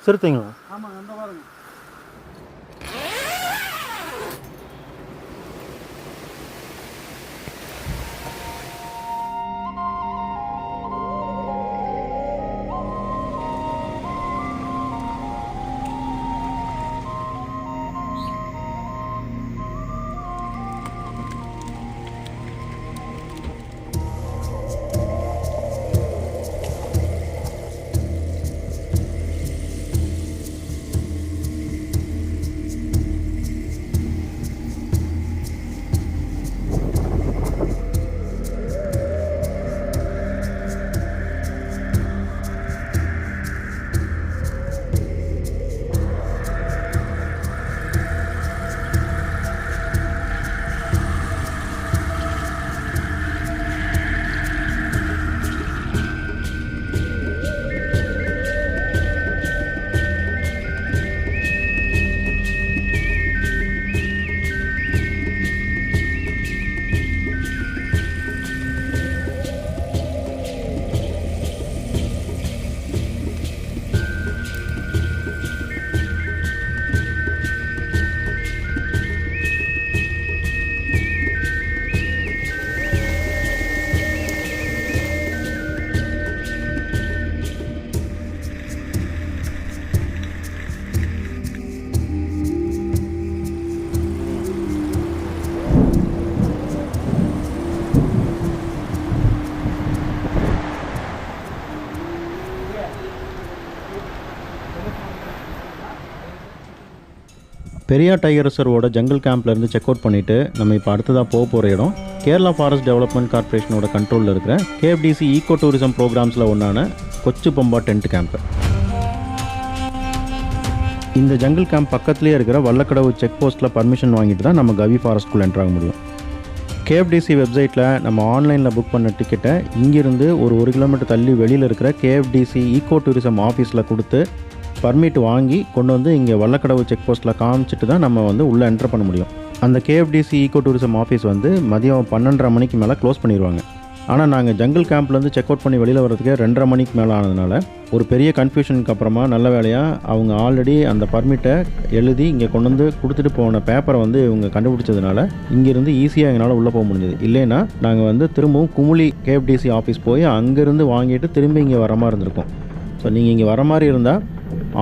சிறுத்தைங்களா? ஆமாங்க, அந்த பாருங்க. பெரியார் டைகர் ரிசர்வோட ஜங்கிள் கேம்ப்லேருந்து செக் அவுட் பண்ணிவிட்டு நம்ம இப்போ அடுத்ததாக போகிற இடம் கேரளா ஃபாரஸ்ட் டெவலப்மெண்ட் கார்பரேஷனோட கண்ட்ரோலில் இருக்கிற KFDC ஈகோ டூரிசம் ப்ரோக்ராம்ஸில் ஒன்றான கொச்சுபம்பா டென்ட் கேம்ப்பு. இந்த ஜங்கிள் கேம்ப் பக்கத்துலேயே இருக்கிற வல்லக்கடவு செக் போஸ்ட்டில் பர்மிஷன் வாங்கிட்டு தான் நம்ம கவி ஃபாரஸ்ட்குள்ளே என்ட்ராக முடியும். KFDC வெப்சைட்டில் நம்ம ஆன்லைனில் புக் பண்ண டிக்கெட்டை இங்கிருந்து ஒரு கிலோமீட்டர் தள்ளி வெளியில் இருக்கிற KFDC ஈகோ டூரிசம் ஆஃபீஸில் கொடுத்து பர்மிட் வாங்கி கொண்டு வந்து இங்கே வல்லக்கடவு செக் போஸ்ட்டில் காமிச்சிட்டு தான் நம்ம வந்து உள்ளே என்ட்ரு பண்ண முடியும். அந்த KFDC ஈகோ டூரிசம் ஆஃபீஸ் வந்து மதியம் 12:30 மணிக்கு மேலே க்ளோஸ் பண்ணிடுவாங்க. ஆனால் நாங்கள் ஜங்கிள் கேம்ப்லேருந்து செக் அவுட் பண்ணி வெளியில் வர்றதுக்கு 2:30 மணிக்கு மேலே ஆனதுனால ஒரு பெரிய கன்ஃபியூஷனுக்கு அப்புறமா நல்ல வேலையாக அவங்க ஆல்ரெடி அந்த பர்மிட்டை எழுதி இங்கே கொண்டு வந்து கொடுத்துட்டு போன பேப்பரை வந்து இவங்க கண்டுபிடிச்சதுனால இங்கேருந்து ஈஸியாக எங்களால் உள்ளே போக முடிஞ்சது. இல்லைன்னா நாங்கள் வந்து திரும்பவும் குமுளி KFDC ஆஃபீஸ் போய் அங்கேருந்து வாங்கிட்டு திரும்பி இங்கே வர மாதிரி இருந்திருக்கும். ஸோ நீங்கள் இங்கே வர மாதிரி இருந்தால்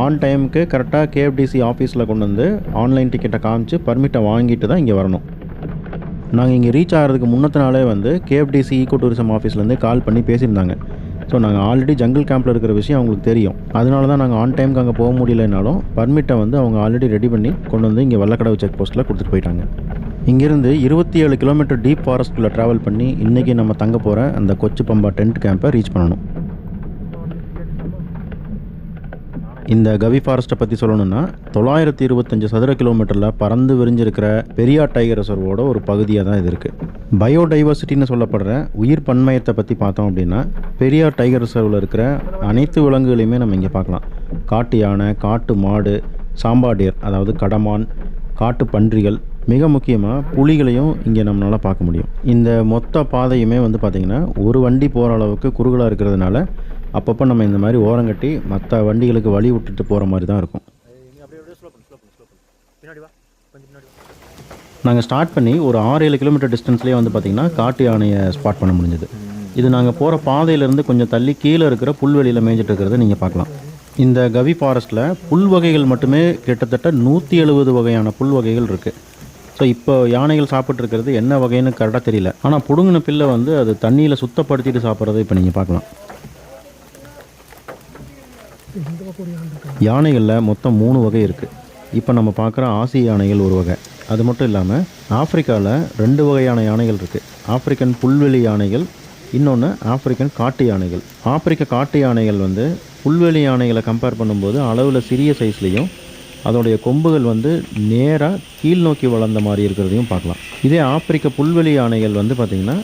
ஆன் டைமுக்கு கரெக்டாக KFDC ஆஃபீஸில் கொண்டு வந்து ஆன்லைன் டிக்கெட்டை காமிச்சு பர்மிட்டை வாங்கிட்டு தான் இங்கே வரணும். நாங்கள் இங்கே ரீச் ஆகிறதுக்கு முன்னத்த நாளே வந்து KFDC ஈகோ டூரிசம் ஆஃபீஸ்லேருந்து கால் பண்ணி பேசியிருந்தாங்க. ஸோ நாங்கள் ஆல்ரெடி ஜங்கிள் கேம்பில் இருக்கிற விஷயம் அவங்களுக்கு தெரியும். அதனால தான் நாங்கள் ஆன் டைமுக்கு அங்கே போக முடியலைனாலும் பர்மிட்டை வந்து அவங்க ஆல்ரெடி ரெடி பண்ணி கொண்டு வந்து இங்கே வல்லக்கடவு செக் போஸ்ட்டில் கொடுத்துட்டு போயிட்டாங்க. இங்கேருந்து 27 கிலோமீட்டர் டீப் ஃபாரஸ்ட்குள்ளே ட்ராவல் பண்ணி இன்றைக்கி நம்ம தங்க போகிற அந்த கொச்சுபம்பா டென்ட் கேம்பை ரீச் பண்ணணும். இந்த கவி ஃபாரஸ்ட்டை பற்றி சொல்லணும்னா 925 சதுர கிலோமீட்டரில் பறந்து விரிஞ்சிருக்கிற பெரியார் டைகர் ரிசர்வோட ஒரு பகுதியாக தான் இது இருக்குது. பயோடைவர்சிட்டின்னு சொல்லப்படுற உயிர் பன்மையத்தை பற்றி பார்த்தோம் அப்படின்னா பெரியார் டைகர் ரிசர்வில் இருக்கிற அனைத்து விலங்குகளையுமே நம்ம இங்கே பார்க்கலாம். காட்டு யானை, காட்டு மாடு, சாம்பாடியர் அதாவது கடமான், காட்டு பன்றிகள், மிக முக்கியமாக புலிகளையும் இங்கே நம்மளால் பார்க்க முடியும். இந்த மொத்த பாதையுமே வந்து பார்த்திங்கன்னா ஒரு வண்டி போகிற அளவுக்கு குறுகலாக இருக்கிறதுனால அப்பப்போ நம்ம இந்த மாதிரி ஓரங்கட்டி மற்ற வண்டிகளுக்கு வழி விட்டுட்டு போகிற மாதிரி தான் இருக்கும். நாங்கள் ஸ்டார்ட் பண்ணி ஒரு 6-7 கிலோமீட்டர் டிஸ்டன்ஸ்லேயே வந்து பார்த்திங்கன்னா காட்டு யானையை ஸ்பாட் பண்ண முடிஞ்சது. இது நாங்கள் போகிற பாதையிலேருந்து கொஞ்சம் தள்ளி கீழே இருக்கிற புல்வெளியில் மேய்ஞ்சிட்டு இருக்கிறத நீங்கள் பார்க்கலாம். இந்த கவி ஃபாரஸ்ட்டில் புல் வகைகள் மட்டுமே கிட்டத்தட்ட 170 வகையான புல் வகைகள் இருக்குது. ஸோ இப்போ யானைகள் சாப்பிட்ருக்கிறது என்ன வகைன்னு கரெக்டாக தெரியல. ஆனால் பிடுங்கின பில்லை வந்து அது தண்ணியில் சுத்தப்படுத்திட்டு சாப்பிட்றதை இப்போ நீங்கள் பார்க்கலாம். யானைகளில் மொத்தம் 3 வகை இருக்குது. இப்போ நம்ம பார்க்குற ஆசிய யானைகள் ஒரு வகை. அது மட்டும் இல்லாமல் ஆப்பிரிக்காவில் 2 வகையான யானைகள் இருக்குது. ஆப்பிரிக்கன் புல்வெளி யானைகள், இன்னொன்று ஆப்பிரிக்கன் காட்டு யானைகள். ஆப்பிரிக்க காட்டு யானைகள் வந்து புல்வெளி யானைகளை கம்பேர் பண்ணும்போது அளவில் சிறிய சைஸ்லேயும் அதோடைய கொம்புகள் வந்து நேராக கீழ் நோக்கி வளர்ந்த மாதிரி இருக்கிறதையும் பார்க்கலாம். இதே ஆப்பிரிக்க புல்வெளி யானைகள் வந்து பார்த்திங்கன்னா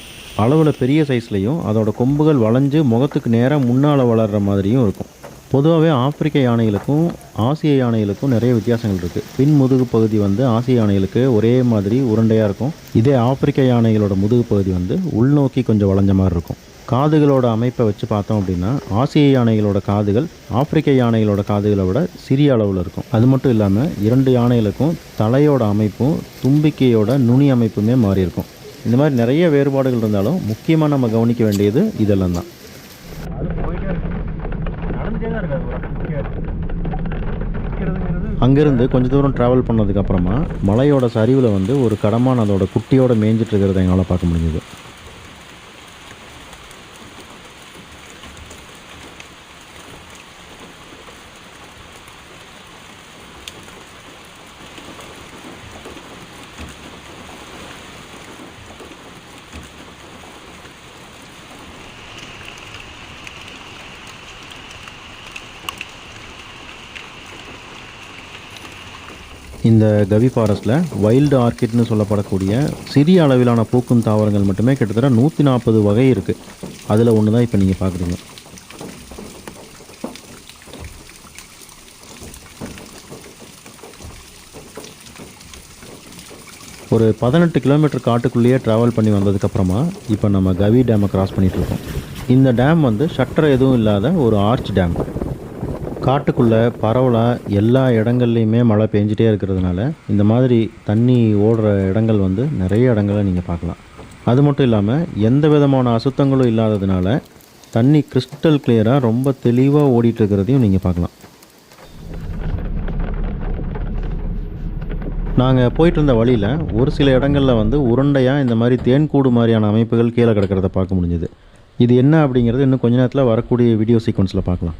அளவில் பெரிய சைஸ்லேயும் அதோட கொம்புகள் வளைஞ்சு முகத்துக்கு நேராக முன்னால் வளர்கிற மாதிரியும் இருக்கும். பொதுவாகவே ஆப்பிரிக்க யானைகளுக்கும் ஆசிய யானைகளுக்கும் நிறைய வித்தியாசங்கள் இருக்குது. பின் முதுகு பகுதி வந்து ஆசிய யானைகளுக்கு ஒரே மாதிரி உருண்டையாக இருக்கும். இதே ஆப்பிரிக்க யானைகளோட முதுகு பகுதி வந்து உள்நோக்கி கொஞ்சம் வளைஞ்ச மாதிரி இருக்கும். காதுகளோட அமைப்பை வச்சு பார்த்தோம் அப்படின்னா ஆசிய யானைகளோட காதுகள் ஆப்பிரிக்க யானைகளோட காதுகளை விட சிறிய அளவில் இருக்கும். அது மட்டும் இல்லாமல் 2 யானைகளுக்கும் தலையோட அமைப்பும் தும்பிக்கையோட நுனி அமைப்புமே மாறி இருக்கும். இந்த மாதிரி நிறைய வேறுபாடுகள் இருந்தாலும் முக்கியமாக நம்ம கவனிக்க வேண்டியது இதெல்லாம் தான். அங்கேருந்து கொஞ்சம் தூரம் ட்ராவல் பண்ணதுக்கப்புறமா மலையோட சரிவில் வந்து ஒரு கடமான் அதோட குட்டியோட மேய்ஞ்சிட்டு இருக்கிறத எங்களால் பார்க்க முடிஞ்சுது. இந்த கவி ஃபாரஸ்ட்டில் வைல்டு ஆர்கிட்னு சொல்லப்படக்கூடிய சிறிய அளவிலான பூக்கும் தாவரங்கள் மட்டுமே கிட்டத்தட்ட 140 வகை இருக்குது. அதில் ஒன்று தான் இப்போ நீங்கள் பார்க்குறீங்க. ஒரு 18 கிலோமீட்டர் காட்டுக்குள்ளேயே ட்ராவல் பண்ணி வந்ததுக்கப்புறமா இப்போ நம்ம கவி டேமை கிராஸ் பண்ணிகிட்ருக்கோம். இந்த டேம் வந்து ஷட்டர் எதுவும் இல்லாத ஒரு ஆர்ச் டேம். காட்டுக்குள்ளே பரவலாக எல்லா இடங்கள்லையுமே மழை பெஞ்சிட்டே இருக்கிறதுனால இந்த மாதிரி தண்ணி ஓடுற இடங்கள் வந்து நிறைய இடங்களை நீங்கள் பார்க்கலாம். அது மட்டும் இல்லாமல் எந்த விதமான அசுத்தங்களும் இல்லாததுனால தண்ணி கிறிஸ்டல் கிளியராக ரொம்ப தெளிவாக ஓடிட்டு இருக்கிறதையும் நீங்கள் பார்க்கலாம். நாங்கள் போயிட்டு இருந்த வழியில் ஒரு சில இடங்களில் வந்து உருண்டையாக இந்த மாதிரி தேன்கூடு மாதிரியான அமைப்புகள் கீழே கிடக்கிறத பார்க்க முடிஞ்சுது. இது என்ன அப்படிங்கிறது இன்னும் கொஞ்ச நேரத்தில் வரக்கூடிய வீடியோ சீக்வன்ஸில் பார்க்கலாம்.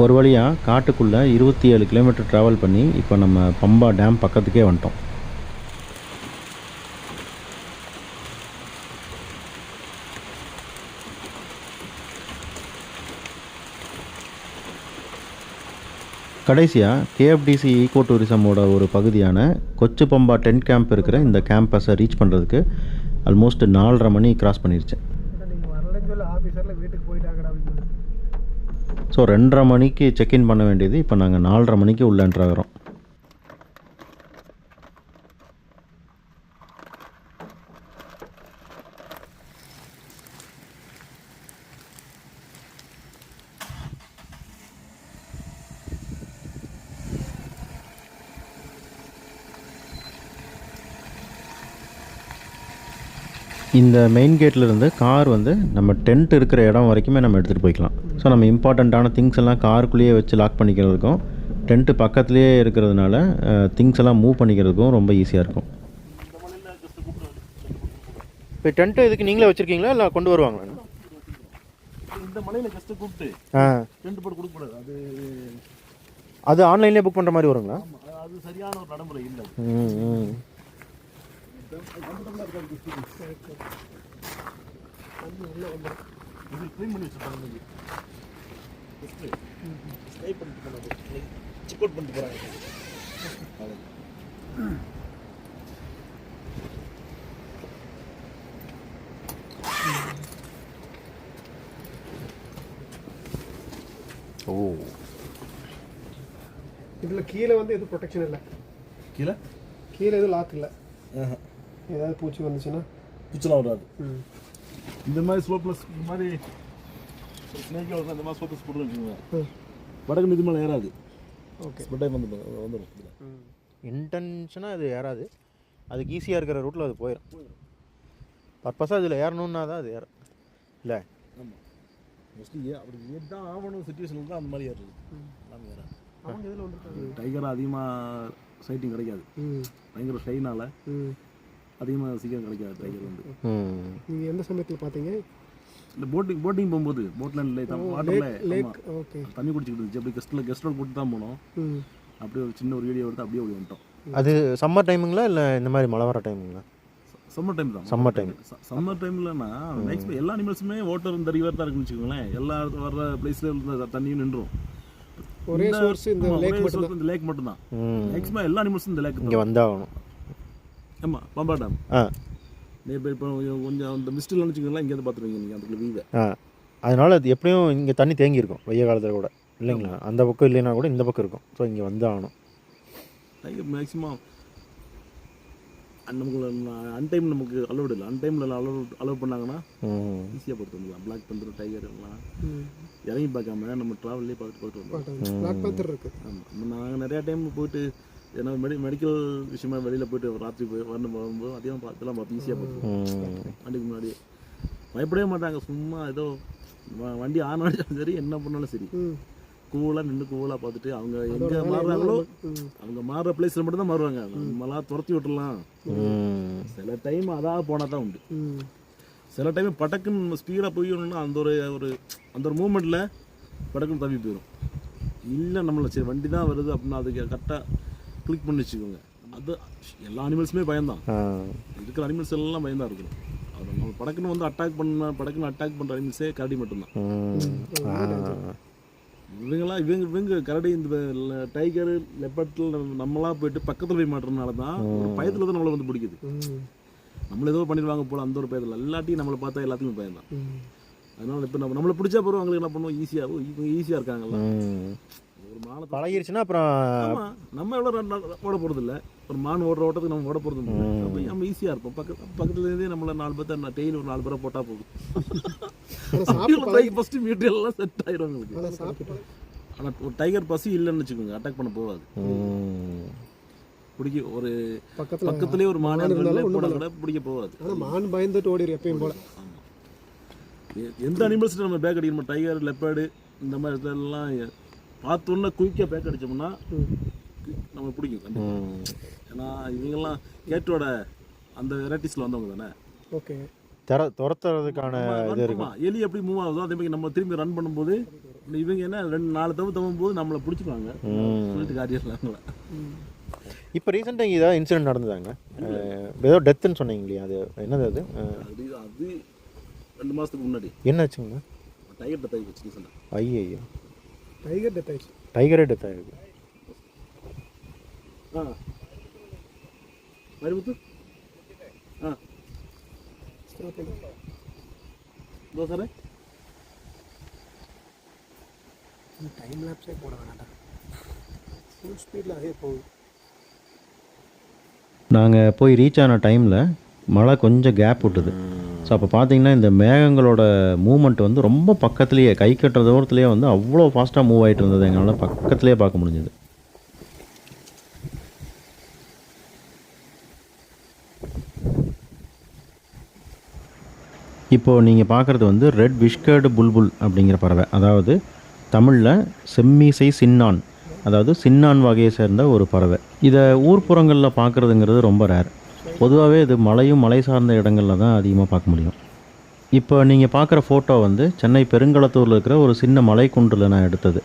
ஒரு வழியாக காட்டுக்குள்ளே 27 கிலோமீட்டர் ட்ராவல் பண்ணி இப்போ நம்ம பம்பா டேம் பக்கத்துக்கே வந்துட்டோம். கடைசியாக கேஎஃப்டிசி ஈகோ டூரிசமோட ஒரு பகுதியான கொச்சு பம்பா டென்ட் கேம்ப் இருக்கிற இந்த கேம்பஸை ரீச் பண்ணுறதுக்கு ஆல்மோஸ்ட் 4:30 மணி கிராஸ் பண்ணிருச்சு. ஸோ 2:30 மணிக்கு செக்இன் பண்ண வேண்டியது இப்போ நாங்கள் 4:30 மணிக்கு உள்ள என்ட்ரு ஆகிறோம். இந்த மெயின் கேட்லேருந்து கார் வந்து நம்ம டென்ட் இருக்கிற இடம் வரைக்குமே நம்ம எடுத்துகிட்டு போய்க்கலாம். ஸோ நம்ம இம்பார்ட்டண்ட்டான திங்ஸ் எல்லாம் காருக்குள்ளேயே வச்சு லாக் பண்ணிக்கிறதுக்கும் டென்ட்டு பக்கத்துலேயே இருக்கிறதுனால திங்ஸ் எல்லாம் மூவ் பண்ணிக்கிறதுக்கும் ரொம்ப ஈஸியாக இருக்கும். இப்போ டென்ட்டு இதுக்கு நீங்களே வச்சுருக்கீங்களா இல்லை கொண்டு வருவாங்களா? இந்த மலையில் ஜஸ்ட்டு கூப்பிட்டு டென்ட் போட்டு கொடுக்கக்கூடாது. அது ஆன்லைன்லேயே புக் பண்ணுற மாதிரி வருங்களா? அது சரியான ஒரு நடைமுறை இல்லை. இது க்ளீன் பண்ணி வச்சுருப்பாங்க. ஸ்னைப் பண்ணிட்டு போனாங்க, செக் அவுட் பண்ணிட்டு போகிறாங்க. ஓ, இதில் கீழே வந்து எதுவும் ப்ரொடெக்ஷன் இல்லை. கீழே எதுவும் லாக் இல்லை. ஏதாவது பூச்சி வந்துச்சுன்னா பூச்செல்லாம் வராது. இந்த மாதிரி ஸ்லோப்லஸ் இந்த மாதிரி ஸ்னேக் இந்த மாதிரி ஸ்லோப்லஸ் போட்டு வச்சுக்கோங்க, வடக்கு இது மேலே ஏறாது. ஓகே, டைம் வந்துடும். இன்டென்ஷனாக அது ஏறாது, அதுக்கு ஈஸியாக இருக்கிற ரூட்டில் அது போயிடும். பர்பஸாக இதில் ஏறணுன்னா தான் அது ஏறும் இல்லை. ஆமாம், மோஸ்ட்லி அப்படி ஏதான் ஆகணும் சுச்சுவேஷனில் தான் அந்த மாதிரி ஏறுறது. எல்லாமே ஏறாது. அவங்க இதில் வந்து டைகர் அதிகமாக சைட்டிங் கிடைக்காது. பயங்கர ஷைனால் அதிகமாக சீக்கிரம் கிடைக்காது டைகர் வந்து. நீங்கள் எந்த சமயத்தில் பார்த்தீங்க? இல்லை போட்டிங் போகும்போது போட்டில் வாட்டரில் லேக். ஓகே, தண்ணி குடிச்சிக்கிட்டு இருந்துச்சு. அப்படி கெஸ்ட் போட்டு தான் போனோம். அப்படியே ஒரு சின்ன ஒரு வீடியோ எடுத்து அப்படியே ஓடி வந்துட்டோம். அது சம்மர் டைமுங்களா இல்லை இந்த மாதிரி மழை வர டைமுங்களா? சம்மர் டைம் தான். சம்மர் டைம்லன்னா மேக்ஸிமம் எல்லா அனிமல்ஸுமே வாட்டர் இந்த ரிவர் தான் இருக்குன்னு வச்சுக்கோங்களேன். எல்லா வர்ற பிளேஸ்ல இருந்த தண்ணியும் நின்றும். ஒரே சோர்ஸ் இந்த லேக் மட்டும்தான். மேக்ஸிமம் எல்லா அனிமல்ஸும் இந்த லேக் இங்கே வந்தாகணும். ஆமாம், பம்பா டேம் நேர்பை. இப்போ கொஞ்சம் அந்த மிஸ்டில் நினச்சிக்கலாம், இங்கேருந்து பார்த்துருவீங்க நீங்கள் அந்த வீவை. அதனால் அது எப்படியும் இங்கே தண்ணி தேங்கியிருக்கும் வெய்ய காலத்தில் கூட இல்லைங்களா? அந்த பக்கம் இல்லைன்னா கூட இந்த பக்கம் இருக்கும். ஸோ இங்கே வந்து ஆகணும். டைகர் மேக்ஸிமம் நமக்கு அன்டைம் நமக்கு அலோடு இல்லை. அன்டைமில் அலோவ் பண்ணாங்கன்னா ஈஸியாக பார்த்து வந்துடலாம். பிளாக் பந்தர், டைகர் எல்லாம் இறங்கி பார்க்காம நம்ம ட்ராவல்லே பார்த்துட்டு வந்துடலாம். பிளாக் பேந்தர் இருக்கு. ஆமாம், நாங்கள் நிறையா டைம் போயிட்டு ஏன்னா மெடிக்கல் விஷயமா வெளியில் போயிட்டு ராத்திரி போய் வரும்போது அதையும் பார்த்துலாம் பார்த்து ஈஸியாக பார்த்துருவோம். வண்டிக்கு முன்னாடி பயப்படவே மாட்டாங்க. சும்மா ஏதோ வண்டி ஆன் அடிச்சாலும் சரி, என்ன பண்ணாலும் சரி, கூலாக நின்று கூலாக பார்த்துட்டு அவங்க எங்கே மாறுறாங்களோ அவங்க மாறுற பிளேஸில் மட்டும் தான் மாறுவாங்க. நம்மளாம் துரத்தி விட்டுடலாம். சில டைம் அதாக போனால் தான் உண்டு. சில டைம் படக்குன்னு ஸ்பீடாக போயிடணும்னா அந்த ஒரு மூமெண்ட்டில் படக்குன்னு தவி போயிடும். இல்லை நம்மள சரி வண்டி தான் வருது அப்படின்னா அதுக்கு கரெக்டாக கிளிக் பண்ணி வச்சுக்கோங்க. அது எல்லா அனிமல்ஸுமே பயந்தான். இருக்கிற அனிமல்ஸ் எல்லாம் பயந்தான் இருக்கணும். அது நம்ம படக்குன்னு வந்து அட்டாக் பண்ணுற அனிமல்ஸே கரடி மட்டும்தான். இவங்க கரடி, இந்த டைகர், லெப்பர்டில் நம்மளாம் போயிட்டு பக்கத்தில் போய் மாட்டுறதுனால தான் ஒரு பயத்தில் தான் நம்மளை வந்து பிடிக்குது. நம்மள ஏதோ பண்ணிடுவாங்க போல அந்த ஒரு பயத்தில். எல்லாத்தையும் நம்மளை பார்த்தா எல்லாத்துக்குமே பயந்தான். அதனால இப்போ நம்மளை பிடிச்சா போகிறோம் அவங்களுக்கு என்ன பண்ணுவோம், இவங்க ஈஸியாக இருக்காங்கல்ல, ஒரு மானை பழகிருச்சுன்னா அப்புறம் நம்ம எவ்வளோ ஓட போகிறது இல்லை. ஒரு மான் ஓடுற ஓட்டத்துக்கு நம்ம ஓட போகிறது இல்லை. அப்போ நம்ம ஈஸியாக இருப்போம். பக்கத்துலேருந்தே நம்மளை 4 பேர் டெய்லி ஒரு 4 பேரை போட்டால் போதும். ஃபஸ்ட்டு மீட்டெல்லாம் செட் ஆகிடும் உங்களுக்கு. ஆனால் ஒரு டைகர் பசி இல்லைன்னு வச்சுக்கோங்க, அட்டாக் பண்ண போகாது. பிடிக்க ஒரு பக்கத்துலேயே ஒரு மான் போட கூட பிடிக்க போகாது. மான் பயந்துட்டு ஓடிடும் எப்பயும் போல. எந்த அனிமல்ஸ் நம்ம பேக் அடிக்கணும், டைகர், லெப்பர்டு இந்த மாதிரி இதெல்லாம் பார்த்தோன்னா குயிக்காக பேக் அடித்தோம்னா நம்ம பிடிக்கும். ஏன்னா இவங்கெல்லாம் கேட்டோட அந்த வெரைட்டிஸில் வந்தவங்க தானே. ஓகே, துரத்துறதுக்கான இது இருக்கு. எலி எப்படி மூவ் ஆகுதோ அதே மாதிரி நம்ம திரும்பி ரன் பண்ணும்போது இவங்க என்ன 2-4 தவும் போது நம்மளை பிடிச்சிக்குவாங்க. சொல்லிட்டு காரியம்ல. இப்போ ரீசெண்டாக ஏதாவது இன்சிடென்ட் நடந்ததாங்க? ஏதோ டெத்துன்னு சொன்னீங்க இல்லையா, அது என்னது? அது 2 மாதத்துக்கு முன்னாடி என்னாச்சுங்க? டைகர் டெத் ஆகி வச்சு சொன்னேன். ஐயோ, டைகர் டெத் ஆயிடுச்சு. டைகரே டெத் ஆகிருக்கு. மரிமுத்து சார் டைம் லேப்ஸே போட வேண்டாம், ஃபுல் ஸ்பீடில் அதே போகுது. நாங்கள் போய் ரீச் ஆன டைமில் மழை கொஞ்சம் கேப் விட்டுது. ஸோ அப்போ பார்த்தீங்கன்னா இந்த மேகங்களோட மூமெண்ட் வந்து ரொம்ப பக்கத்துலேயே, கை கட்டுற தூரத்துலேயே வந்து அவ்வளோ ஃபாஸ்ட்டாக மூவ் ஆகிட்டு இருந்தது. எங்களால் பக்கத்துலேயே பார்க்க முடிஞ்சது. இப்போது நீங்கள் பார்க்குறது வந்து ரெட் விஷ்கர்டு புல்புல் அப்படிங்கிற பறவை. அதாவது தமிழில் செம்மீசை சின்னான், அதாவது சின்னான் வகையை சேர்ந்த ஒரு பறவை. இதை ஊர்ப்புறங்களில் பார்க்குறதுங்கிறது ரொம்ப ரேர். பொதுவாகவே இது மலை சார்ந்த இடங்களில் தான் அதிகமாக பார்க்க முடியும். இப்போ நீங்கள் பார்க்குற ஃபோட்டோ வந்து சென்னை பெருங்களத்தூரில் இருக்கிற ஒரு சின்ன மலை குன்றில் நான் எடுத்தது.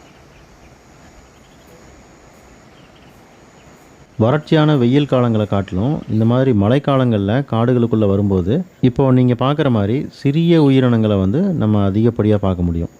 வறட்சியான வெயில் காலங்களை காட்டிலும் இந்த மாதிரி மழைக்காலங்களில் காடுகளுக்குள்ளே வரும்போது இப்போது நீங்கள் பார்க்குற மாதிரி சிறிய உயிரினங்களை வந்து நம்ம அதிகப்படியாக பார்க்க முடியும்.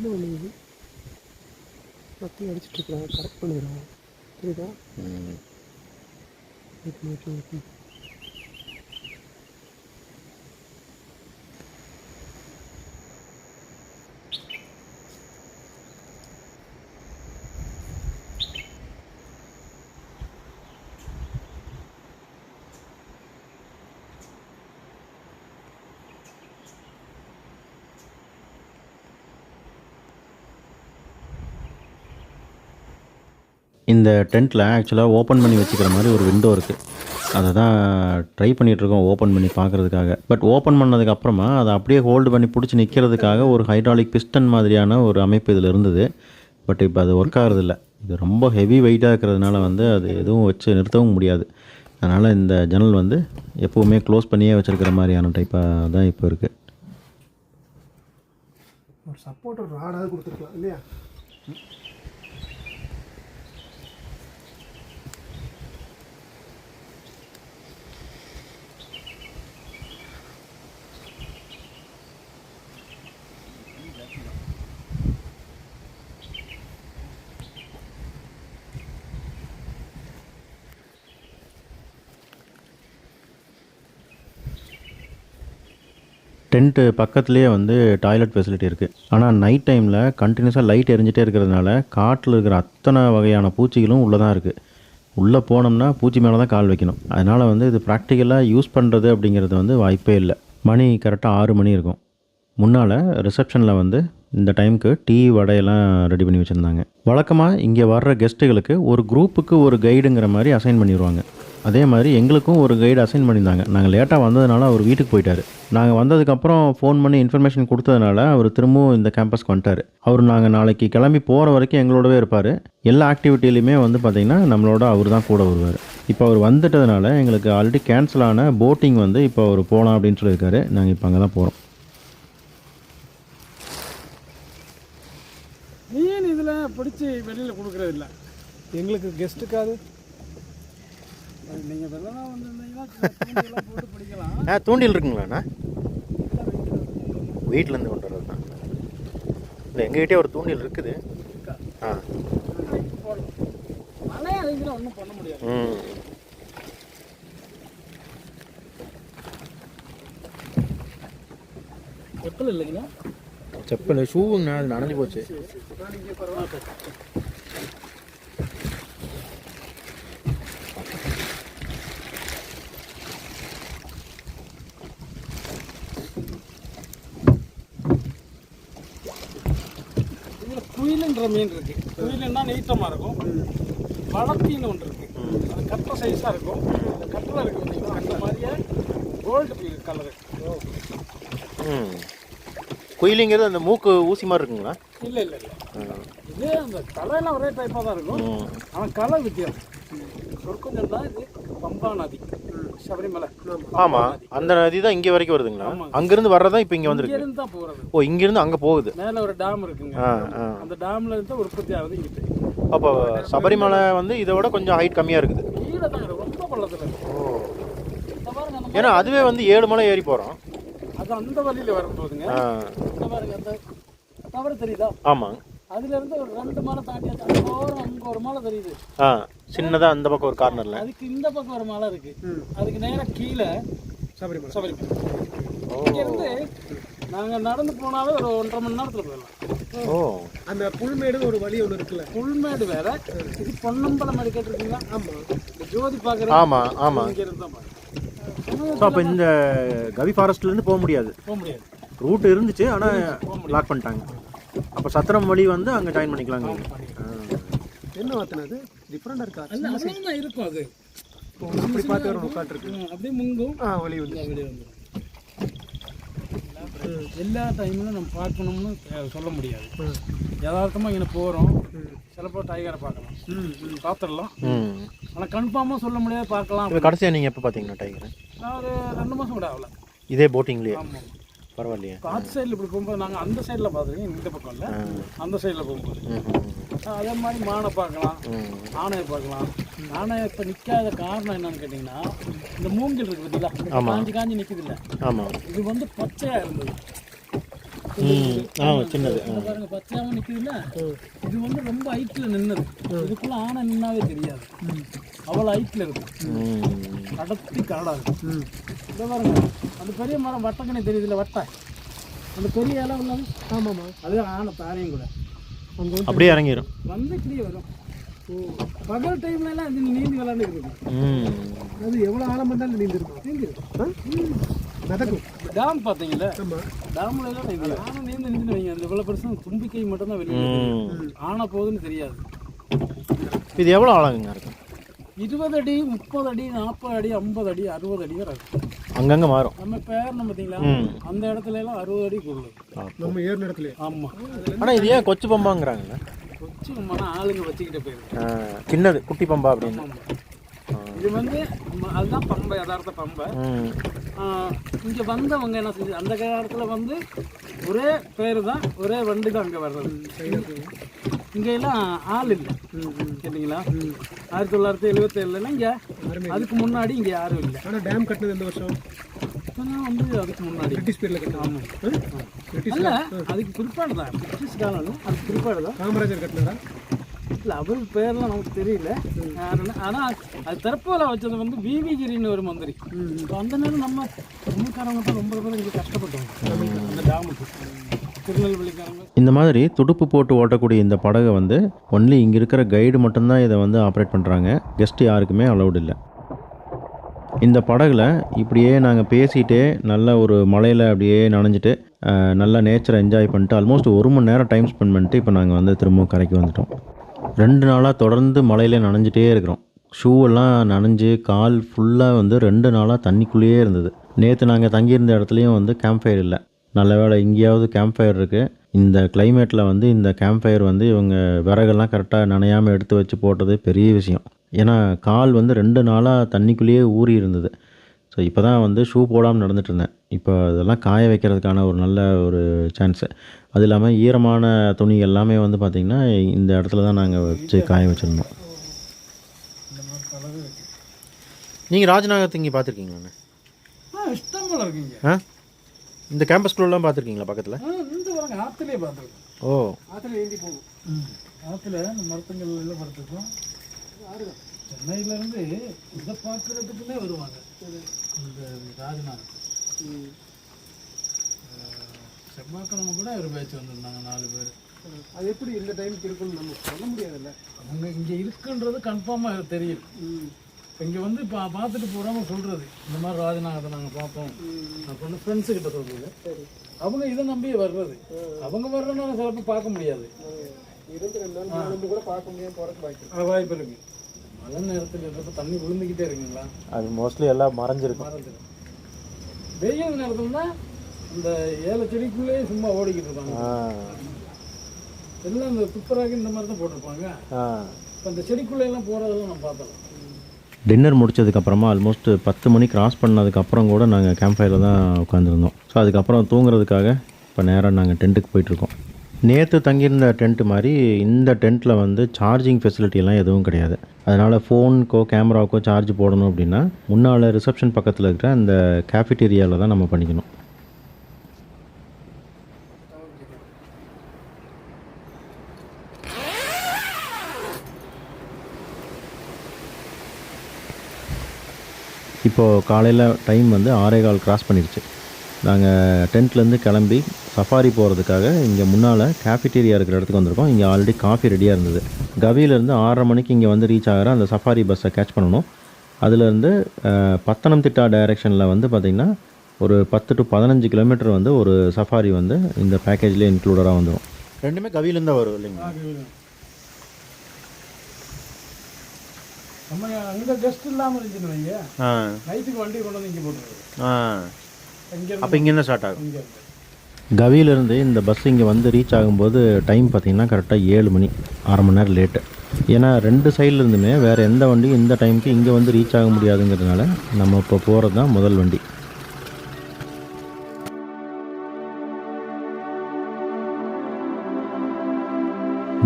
என்ன பண்ணுது? கத்தி அடிச்சுட்ருக்குறாங்க, கரெக்ட் பண்ணிடுறாங்க. புரியுதா? இந்த டென்ட்டில் ஆக்சுவலாக ஓப்பன் பண்ணி வச்சுக்கிற மாதிரி ஒரு விண்டோ இருக்குது. அதை தான் ட்ரை பண்ணிகிட்ருக்கோம் ஓப்பன் பண்ணி பார்க்குறதுக்காக. பட் ஓப்பன் பண்ணதுக்கப்புறமா அதை அப்படியே ஹோல்டு பண்ணி பிடிச்சி நிற்கிறதுக்காக ஒரு ஹைட்ராலிக் பிஸ்டன் மாதிரியான ஒரு அமைப்பு இதில் இருந்தது. பட் இப்போ அது ஒர்க் ஆகிறதில்ல. இது ரொம்ப ஹெவி வெயிட்டாக இருக்கிறதுனால வந்து அது எதுவும் வச்சு நிறுத்தவும் முடியாது. அதனால் இந்த ஜன்னல் வந்து எப்போவுமே க்ளோஸ் பண்ணியே வச்சுருக்கிற மாதிரியான டைப்பாக தான் இப்போ இருக்குது. ஒரு சப்போர்ட் ஒரு ராடாக கொடுத்துருக்கலாம் இல்லையா? டென்ட்டு பக்கத்துலேயே வந்து டாய்லெட் ஃபெசிலிட்டி இருக்குது. ஆனால் நைட் டைமில் கண்டினியூஸாக லைட் எரிஞ்சிட்டே இருக்கிறதுனால காட்டில் இருக்கிற அத்தனை வகையான பூச்சிகளும் உள்ளே தான் இருக்குது. உள்ளே போனோம்னா பூச்சி மேலே தான் கால் வைக்கணும். அதனால் வந்து இது ப்ராக்டிக்கலாக யூஸ் பண்ணுறது அப்படிங்கிறது வந்து வாய்ப்பே இல்லை. மணி கரெக்டாக 6 மணி இருக்கும். முன்னால் ரிசப்ஷனில் வந்து இந்த டைமுக்கு டீ வடையெல்லாம் ரெடி பண்ணி வச்சுருந்தாங்க. வழக்கமாக இங்கே வர்ற கெஸ்ட்டுகளுக்கு ஒரு குரூப்புக்கு ஒரு கைடுங்கிற மாதிரி அசைன் பண்ணிடுவாங்க. அதே மாதிரி எங்களுக்கும் ஒரு கைடு அசைன் பண்ணியிருந்தாங்க. நாங்கள் லேட்டாக வந்ததுனால அவர் வீட்டுக்கு போயிட்டார். நாங்கள் வந்ததுக்கப்புறம் ஃபோன் பண்ணி இன்ஃபர்மேஷன் கொடுத்ததுனால அவர் திரும்பவும் இந்த கேம்பஸ்க்கு வந்துட்டார். அவர் நாங்கள் நாளைக்கு கிளம்பி போகிற வரைக்கும் எங்களோடவே இருப்பார். எல்லா ஆக்டிவிட்டிலையுமே வந்து பார்த்திங்கன்னா நம்மளோட அவர் தான் கூட வருவார். இப்போ அவர் வந்துட்டதுனால எங்களுக்கு ஆல்ரெடி கேன்சல் ஆன போட்டிங் வந்து இப்போ அவர் போகலாம் அப்படின்னு சொல்லியிருக்காரு. நாங்கள் இப்போ அங்கே தான் போகிறோம். மீன் இதில் பிடிச்சி வெளியில் கொடுக்குறது இல்லை எங்களுக்கு கெஸ்ட்டுக்காது. நீங்கள் வெள்ளனா வந்திருந்தீங்கன்னா போட்டு பிடிக்கலாம். தூண்டில் இருக்குங்களாண்ணா? வீட்டிலேருந்து கொண்டு வர்றது தான். இல்லை எங்ககிட்டே ஒரு தூண்டில் இருக்குது. மழை அடிக்கிற ஒன்றும் பண்ண முடியாது. செப்பல் இல்லைங்களா? செப்பல் ஷூவுங்கண்ணா, அது நனைஞ்சு போச்சு. இதில் குயிலுன்ற மீன் இருக்கு. குயிலுன்னா நீட்டமாக இருக்கும். வளர்த்தின்னு ஒன்று இருக்கு. அது கட்டை சைஸாக இருக்கும். அந்த கட்டில் இருக்கு பார்த்தீங்கன்னா அந்த மாதிரியே கோல்டு கலரு. குயிலிங்கிறது அந்த மூக்கு ஊசி மாதிரி இருக்குங்களா? இல்லை இல்லை இல்லை, இது அந்த கலையெல்லாம் ஒரே டைப்பாக தான் இருக்கும். ஆனால் கலை வித்தியாசம். சொற்கொஞ்சம் தான். இது பம்பா நதி, சபரிமலை. ஆமாம், அந்த நதி தான் இங்கே வரைக்கும் வருதுங்களா? அங்கேருந்து வர்றதா இப்போ இங்கே வந்துருக்கு? இங்கேருந்து தான் போகிறது. ஓ, இங்கேருந்து அங்கே போகுது. மேலே ஒரு டேம் இருக்குங்க. அந்த டேமில் இருந்து உற்பத்தி ஆகுது இங்கிட்டு. அப்போ சபரிமலை வந்து இதை விட கொஞ்சம் ஹைட் கம்மியாக இருக்குது. கீழே தான் இருக்கும், ரொம்ப பள்ளத்தில் இருக்கு. ஏன்னா அதுவே வந்து 7 மலை ஏறி போகிறோம். அது அந்த வழியில் வரும்போதுங்க இந்த பாருங்க, அந்த தவறு தெரியுதா? ஆமாம், அதுல இருந்து ஒரு 2 மலை தாண்டி அங்கே ஒரு மலை தெரியுது. சின்னதாக அந்த பக்கம் ஒரு கார்னரில். அதுக்கு இந்த பக்கம் ஒரு மலை இருக்கு. அதுக்கு நேராக கீழே சபரிமலை. இங்கேருந்து நாங்கள் நடந்து போனாவே ஒரு 1.5 மணி நேரத்தில் போயிடலாம். ஓ, அந்த புல்மேடு ஒரு வழி ஒன்று இருக்குல்ல. புல்மேடு வேற, இது பொன்னம்பலம் மேடு கேட்டிருக்கீங்களா? ஆமாம், இந்த ஜோதி பார்க்குறேன். ஆமாம் ஆமாம், இங்கேருந்து தான் பாருங்க. அப்போ இந்த கவி ஃபாரஸ்ட்லேருந்து போக முடியாது. ரூட் இருந்துச்சு, ஆனால் லாக் பண்ணிட்டாங்க. அப்போ சத்திரம் வழி வந்து அங்கே ஜாயின் பண்ணிக்கலாங்க. என்ன வாத்தினது டிஃப்ரெண்டாக இருக்கா? அவ்வளோதான் இருக்கும். அது அப்படி பார்த்து வர உட்காந்துருக்கு. அப்படியே முங்கும். வழி வந்து வெளியே வந்துடும். எல்லா டைம்லையும் நம்ம பார்க்கணும்னு சொல்ல முடியாது. யதார்த்தமாக இங்கே போகிறோம், சிலப்போ டைகரை பார்க்கலாம், பார்த்துடலாம். ஆனால் கன்ஃபார்மாக சொல்ல முடியாது, பார்க்கலாம். கடைசியாக நீங்கள் எப்போ பார்த்தீங்கன்னா டைகரை? நான் ஒரு 2 மாதம் கூட ஆகல. இதே போட்டிங்லேயே? ஆமாம், பரவாயில்லையே. காற்று சைடில் இப்படி போகும்போது நாங்கள் அந்த சைடில் பார்த்துருக்கோம், இந்த பக்கம் இல்லை, அந்த சைடில் போகும்போது. அதே மாதிரி மானை பார்க்கலாம், ஆனையை பார்க்கலாம். ஆனையை இப்போ நிற்காத காரணம் என்னன்னு கேட்டிங்கன்னா, இந்த மூங்கில் இருக்குது பார்த்தீங்களா, காஞ்சி காஞ்சி நிற்குது இல்லை? ஆமாம், இது வந்து பச்சையாக இருந்தது. சின்னது பாருங்க, பச்சையாகவும் நிற்குது இல்லை? இது வந்து ரொம்ப ஹைட்டில் நின்னது. இதுக்குள்ள ஆனை நின்னாவே தெரியாது, அவ்வளோ ஹைட்டில் இருக்கும். கடத்தி காடாக இருக்கும். இதை பாருங்க, அந்த பெரிய மரம் வட்டக்கணி தெரியுதுல்ல, வட்டை, அந்த பெரிய இலை உள்ளது. ஆமாம்மா, அது ஆனை தாரையும் கூட அங்கே அப்படியே இறங்கிடும், வந்து இப்படியே வரும். பகல் டைம்லலாம் அது நீந்தி விளாண்டு இருக்கும். அது எவ்வளோ ஆழம் பண்ணாலும் நீந்திருக்கும். நடக்கும். டேம் பார்த்தீங்களா? டேம்ல எல்லாம் ஆனால் நீந்து வைங்க. அந்த இவ்வளோ பெருசு தும்பிக்கை மட்டும்தான் வெளியே ஆனா போகுதுன்னு தெரியாது. இது எவ்வளோ ஆழங்க இருக்கும்? 20 அடி, 30 அடி, 40 அடி, 50 அடி, 60 அடி வரை இருக்கும். அங்கங்கே மாறும். நம்ம பேரணும் பார்த்தீங்களா, அந்த இடத்துல எல்லாம் 60 அடி கொள்ளு நம்ம ஏறின இடத்துல. ஆமாம், ஆனால் இது ஏன் கொச்சு பம்பாங்கிறாங்க? கொச்சு பம்பானா ஆளுங்க வச்சுக்கிட்ட போயிருக்கு. சின்னது குட்டி பம்பா அப்படின்னு. இது வந்து அதுதான் பம்பை, யதார்த்த பம்பை. இங்கே வந்தவங்க என்ன செஞ்சு அந்த காலத்தில் வந்து ஒரே பேர் தான், ஒரே வண்டி தான் அங்கே வர்றது. இங்கெல்லாம் ஆள் இல்லை கேட்டிங்களா? 1977 இங்கே, அதுக்கு முன்னாடி இங்கே யாரும் இல்லை. ஆனால் டேம் கட்டினது எந்த வருஷம்? வந்து அதுக்கு முன்னாடி பிரிட்டிஷ் பீரியடில் கட்டணும். ஆமாம், இல்லை, அதுக்கு பிற்பாடு தான், பிரிட்டிஷ் காலம், அதுக்கு பிற்பாடு தான். காமராஜர் கட்டினாரா? இல்லை அவர் பேர்லாம் நமக்கு தெரியல யாருன்னு. ஆனால் அது தற்போல வச்சது வந்து விவி கிரின்னு ஒரு மந்திரி. இப்போ அந்த நேரம் நம்ம தமிழ்காரங்க தான் ரொம்ப பேர் இங்கே கஷ்டப்பட்டோம் அந்த டேமுக்கு, திருநெல்வேலிக்காரங்க. இந்த மாதிரி துடுப்பு போட்டு ஓட்டக்கூடிய இந்த படகை வந்து ஒன்லி இங்கே இருக்கிற கைடு மட்டும்தான் இதை வந்து ஆப்ரேட் பண்ணுறாங்க. கெஸ்ட் யாருக்குமே அலௌட் இல்லை. இந்த படகுல இப்படியே நாங்கள் பேசிகிட்டே நல்ல ஒரு மலையில் அப்படியே நனைஞ்சிட்டு நல்லா நேச்சரை என்ஜாய் பண்ணிட்டு ஆல்மோஸ்ட் 1 மணி நேரம் டைம் ஸ்பெண்ட் பண்ணிட்டு இப்போ நாங்கள் வந்து திரும்பவும் கரைக்கு வந்துட்டோம். 2 நாளாக தொடர்ந்து மலையில நனைஞ்சிட்டே இருக்கிறோம். ஷூவெல்லாம் நனைஞ்சு கால் ஃபுல்லாக வந்து 2 நாளாக தண்ணிக்குள்ளேயே இருந்தது. நேற்று நாங்கள் தங்கியிருந்த இடத்துலையும் வந்து கேம்ப் ஃபயர் இல்லை. நல்ல வேளை இங்கேயாவது கேம்ப் ஃபயர் இருக்குது. இந்த கிளைமேட்டில் வந்து இந்த கேம்ப் ஃபயர் வந்து இவங்க விறகெல்லாம் கரெக்டாக நனையாமல் எடுத்து வச்சு போட்டது பெரிய விஷயம். ஏன்னா கால் வந்து 2 நாளாக தண்ணிக்குள்ளேயே ஊறி இருந்தது. ஸோ இப்போ தான் வந்து ஷூ போடாமல் நடந்துட்டு இருந்தேன். இப்போ அதெல்லாம் காய வைக்கிறதுக்கான ஒரு நல்ல ஒரு சான்ஸு. அது இல்லாமல் ஈரமான துணி எல்லாமே வந்து பார்த்திங்கன்னா இந்த இடத்துல தான் நாங்கள் வச்சு காய வச்சுருந்தோம். நீங்கள் ராஜநாகத்தை இங்கே பார்த்துருக்கீங்களாண்ணே? இஷ்டம் போல இருக்குங்க. இந்த கேம்பஸ்குள்ளெலாம் பார்த்துருக்கீங்களா பக்கத்தில்? இந்த பாருங்க ஆற்றுலேயே பார்த்துருக்கோம். ஓ, ஆற்றுல ஏந்தி போகும். ஆற்றுல இந்த மரத்துங்கள் எல்லாம் படுத்துருக்கோம். சென்னையிலேருந்து இதை பார்க்குறதுக்குன்னே வருவாங்க இந்த ராஜநாதன். செவ்வாய்க்கிழமை கூட ஒரு பேட்ச் வந்திருந்தாங்க 4 பேர். அது எப்படி இந்த டைமுக்கு இருக்குன்னு நம்ம சொல்ல முடியாதுல்ல. அவங்க இங்கே இருக்குன்றது கன்ஃபார்மாக தெரியும். இங்கே வந்து பார்த்துட்டு போகிறவங்க சொல்கிறது இந்த மாதிரி ராஜநாதத்தை நாங்கள் பார்ப்போம் அப்படின்னு ஃப்ரெண்ட்ஸுக்கிட்ட சொல்கிறது. அவங்க இதை நம்பியே வர்றது. அவங்க வர்றதுனால சிலப்போ பார்க்க முடியாது. 22 நாள் கூட பார்க்க முடியாது, போகிறதுக்கு வாய்ப்பு இருக்குது. மழை நேரத்தில் இருக்கிறப்ப தண்ணி விழுந்துக்கிட்டே இருக்குங்களா, அது மோஸ்ட்லி எல்லாம் மறைஞ்சிருக்கும். வெயில் நேரத்தில் தான் இந்த 7 செடிக்குள்ளேயே சும்மா ஓடிக்கிட்டு இருப்பாங்க. எல்லாம் இந்த துப்புராக இந்த மாதிரி தான் போட்டிருப்பாங்க. இப்போ அந்த செடிக்குள்ளேயெல்லாம் போகிறதெல்லாம் நம்ம பார்த்தோம். டின்னர் முடிச்சதுக்கப்புறமா ஆல்மோஸ்ட் 10 மணி கிராஸ் பண்ணதுக்கப்புறம் கூட நாங்கள் கேம்ப் ஃபயரில் தான் உட்காந்துருந்தோம். ஸோ அதுக்கப்புறம் தூங்குறதுக்காக இப்போ நேராக நாங்கள் டென்ட்டுக்கு போயிட்டுருக்கோம். நேற்று தங்கியிருந்த டென்ட்டு மாதிரி இந்த டென்ட்டில் வந்து சார்ஜிங் ஃபெசிலிட்டியெல்லாம் எதுவும் கிடையாது. அதனால் ஃபோனுக்கோ கேமராவுக்கோ சார்ஜ் போடணும் அப்படின்னா முன்னால் ரிசப்ஷன் பக்கத்தில் இருக்கிற அந்த கேஃபிட்டீரியாவில் தான் நம்ம பண்ணிக்கணும். இப்போது காலையில் டைம் வந்து 6:15 கிராஸ் பண்ணிடுச்சு. நாங்கள் டென்ட்லேருந்து கிளம்பி சஃபாரி போகிறதுக்காக இங்கே முன்னால் கேஃபிட்டீரியா இருக்கிற இடத்துக்கு வந்திருக்கோம். இங்கே ஆல்ரெடி காஃபி ரெடியாக இருந்தது. கவியிலேருந்து 6:30 மணிக்கு இங்கே வந்து ரீச் ஆகிற அந்த சஃபாரி பஸ்ஸை கேட்ச் பண்ணணும். அதுலேருந்து பத்தனம்திட்டா டைரெக்ஷனில் வந்து பார்த்திங்கன்னா ஒரு 10 to 15 கிலோமீட்டர் வந்து ஒரு சஃபாரி வந்து இந்த பேக்கேஜ்லேயே இன்க்ளூடடாக வந்துடும். ரெண்டுமே கவியிலேருந்து வரும் இல்லைங்களா? நம்ம அங்கே கெஸ்ட் இல்லாமல் இருந்துச்சுன்னு வைங்க, நைட்டுக்கு வண்டி கொண்டு வந்து இங்கே போட்டுருவோம். அப்போ இங்கேருந்து ஸ்டார்ட் ஆகும். கவியிலேருந்து இந்த பஸ் இங்கே வந்து ரீச் ஆகும்போது டைம் பார்த்திங்கன்னா கரெக்டாக 7 மணி, 1/2 மணி நேரம் லேட்டு. ஏன்னா 2 சைட்லேருந்துமே வேறு எந்த வண்டியும் இந்த டைமுக்கு இங்கே வந்து ரீச் ஆக முடியாதுங்கிறதுனால நம்ம இப்போ போகிறது தான் முதல் வண்டி.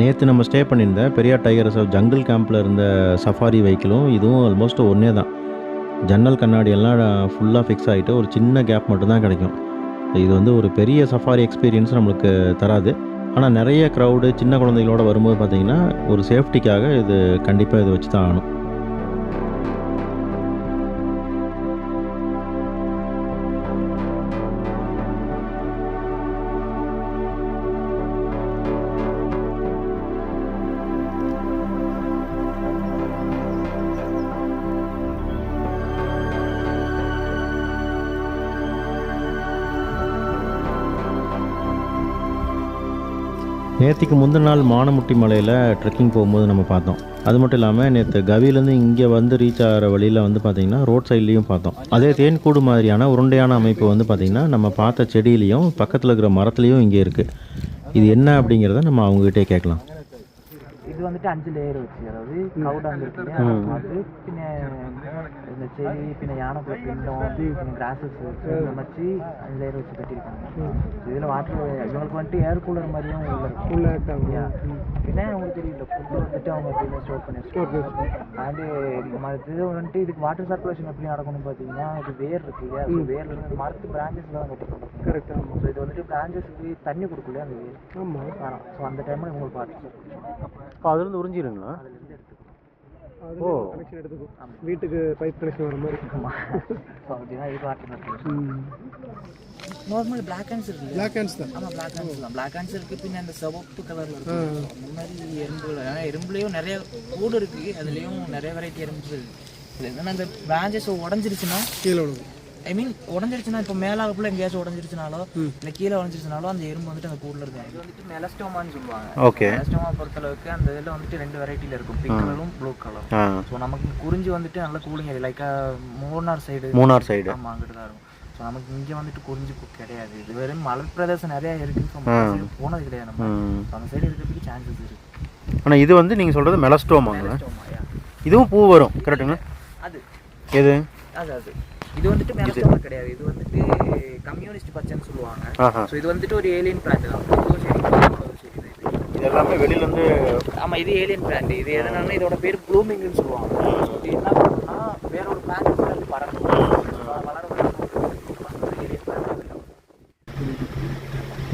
நேற்று நம்ம ஸ்டே பண்ணியிருந்த பெரியார் டைகர் ரிசர்வ் ஜங்கிள் கேம்பில் இருந்த சஃபாரி வெஹிக்கிளும் இதுவும் ஆல்மோஸ்ட் ஒன்றே தான். ஜன்னல் கண்ணாடியெல்லாம் ஃபுல்லாக ஃபிக்ஸ் ஆகிட்டு ஒரு சின்ன கேப் மட்டும்தான் கிடைக்கும். இது வந்து ஒரு பெரிய சஃபாரி எக்ஸ்பீரியன்ஸ் நம்மளுக்கு தராது. ஆனால் நிறைய க்ரௌடு சின்ன குழந்தைகளோடு வரும்போது பார்த்திங்கன்னா ஒரு சேஃப்டிக்காக இது கண்டிப்பாக இதை வச்சு தான் ஆகணும். நேற்றுக்கு முந்தின நாள் மானமுட்டி மலையில் ட்ரெக்கிங் போகும்போது நம்ம பார்த்தோம். அது மட்டும் இல்லாமல் நேற்று கவியிலேருந்து இங்கே வந்து ரீச் ஆகிற வழியில் வந்து பார்த்திங்கன்னா ரோட் சைட்லேயும் பார்த்தோம். அதே தேன்கூடு மாதிரியான உருண்டையான அமைப்பு வந்து பார்த்திங்கன்னா நம்ம பார்த்த செடியிலையும் பக்கத்தில் இருக்கிற மரத்துலேயும் இங்கே இருக்குது. இது என்ன அப்படிங்கிறத நம்ம அவங்ககிட்டே கேட்கலாம். இது வந்துட்டு 5 லேயர் வச்சு, அதாவது கவுடாங்க இருக்கு இல்லையா, அது பின்ன இந்த செடி பின்ன யானைக்குள்ள பிண்டம் பின்ன கிராஸஸ் இந்த மாதிரி 5 லேயர் வச்சு கட்டியிருக்காங்க. இதில் வாட்டர் இவங்களுக்கு வந்துட்டு ஏர் கூலர் மாதிரியும் உள்ள இருக்காங்க. பின்ன அவங்களுக்கு தெரியல ஃபுட்டு வந்துட்டு அவங்க எப்படின்னா ஸ்டோர் பண்ணி அண்டு இது வந்துட்டு இதுக்கு வாட்டர் சர்க்குலேஷன் எப்படி நடக்கணும்னு பார்த்தீங்கன்னா இது வேர் இருக்கு இல்லையா, வேர்ல இருந்து மரத்து பிரான்ச்சஸ்ல தான் கட்டி கொடுக்கும். கரெக்டாக. ஸோ இது வந்துட்டு பிரான்ச்சஸ்க்கு தண்ணி கொடுக்கலையா அந்த வேர். ஆமாம். ஸோ அந்த டைமில் இவங்களுக்கு வாட்டர் சர்க்குலேஷன் இப்போ அதுலேருந்து உறிஞ்சிருங்களா? அதுலேருந்து எடுத்துக்கணும். ஓ கனெக்ஷன் எடுத்துக்கும், வீட்டுக்கு பைப் கனெக்ஷன் வர மாதிரி. ஸோ அப்படின்னா இது ஆல்டர்னேட்டிவ். நார்மல் பிளாக் ஹேண்ட்ஸ் இருக்குது. பிளாக் ஹேண்ட்ஸ் தான். ஆமாம் பிளாக் ஹேண்ட்ஸ் தான். பிளாக் ஹேண்ட்ஸ் இருக்குது. பின்ன அந்த சிவப்பு கலரில் இருக்குது. அந்த மாதிரி எறும்புகள், ஆனால் எறும்புலேயும் நிறைய கூடு இருக்குது. அதுலேயும் நிறைய வெரைட்டி எறும்புகள் இருக்குது. இது என்னன்னா அந்த பிரான்ச்சஸ் உடஞ்சிருச்சுன்னா கீழே விழுகும். ஐ மீன் உடஞ்சிருச்சுன்னா இப்போ மேலாகக்குள்ள எங்கேயாச்சும் உடஞ்சிருச்சுனாலோ இல்லை கீழே உடஞ்சிருச்சுனாலோ அந்த எறும்பு வந்துட்டு அந்த கூடில் இருக்கும். இது வந்துட்டு மெலஸ்டோமான்னு சொல்லுவாங்க. ஓகே. மெலஸ்டோமா பொறுத்தளவுக்கு அந்த இதில் வந்துட்டு 2 வெரைட்டியில் இருக்கும், பிங்க் கலரும் ப்ளூ கலரும். ஸோ நமக்கு குறிஞ்சி வந்துட்டு நல்ல cooling area, like Munnar side. ஆமாம், அங்கிட்டு தான் இருக்கும். ஸோ நமக்கு இங்கே வந்துட்டு குறிஞ்சி கிடையாது. இது வெறும் மலை பிரதேசம் நிறையா இருக்குது. ஸோ மலை சைடு போனது கிடையாது நம்ம. ஸோ அந்த சைடு இருக்கிறதுக்கு சான்சஸ் இருக்குது. ஆனால் இது வந்து நீங்கள் சொல்கிறது மெலஸ்டோமாங்களா? இதுவும் பூ வரும் கரெக்டுங்களா? அது எது? அது இது வந்துட்டு மெலஸ்டோமா கிடையாது. இது வந்துட்டு கம்யூனிஸ்ட் பச்சைன்னு சொல்லுவாங்க. ஸோ இது வந்துட்டு ஒரு ஏலியன் பிளான்ட் தான். இது எல்லாமே வெளியிலேருந்து. ஆமாம், இது ஏலியன் பிளான்ட். இது எதனால இதோட பேர் ப்ளூமிங்னு சொல்லுவாங்க. இது என்ன பண்ணுன்னா வேற ஒரு பிளான்ட் அது பறக்கும்.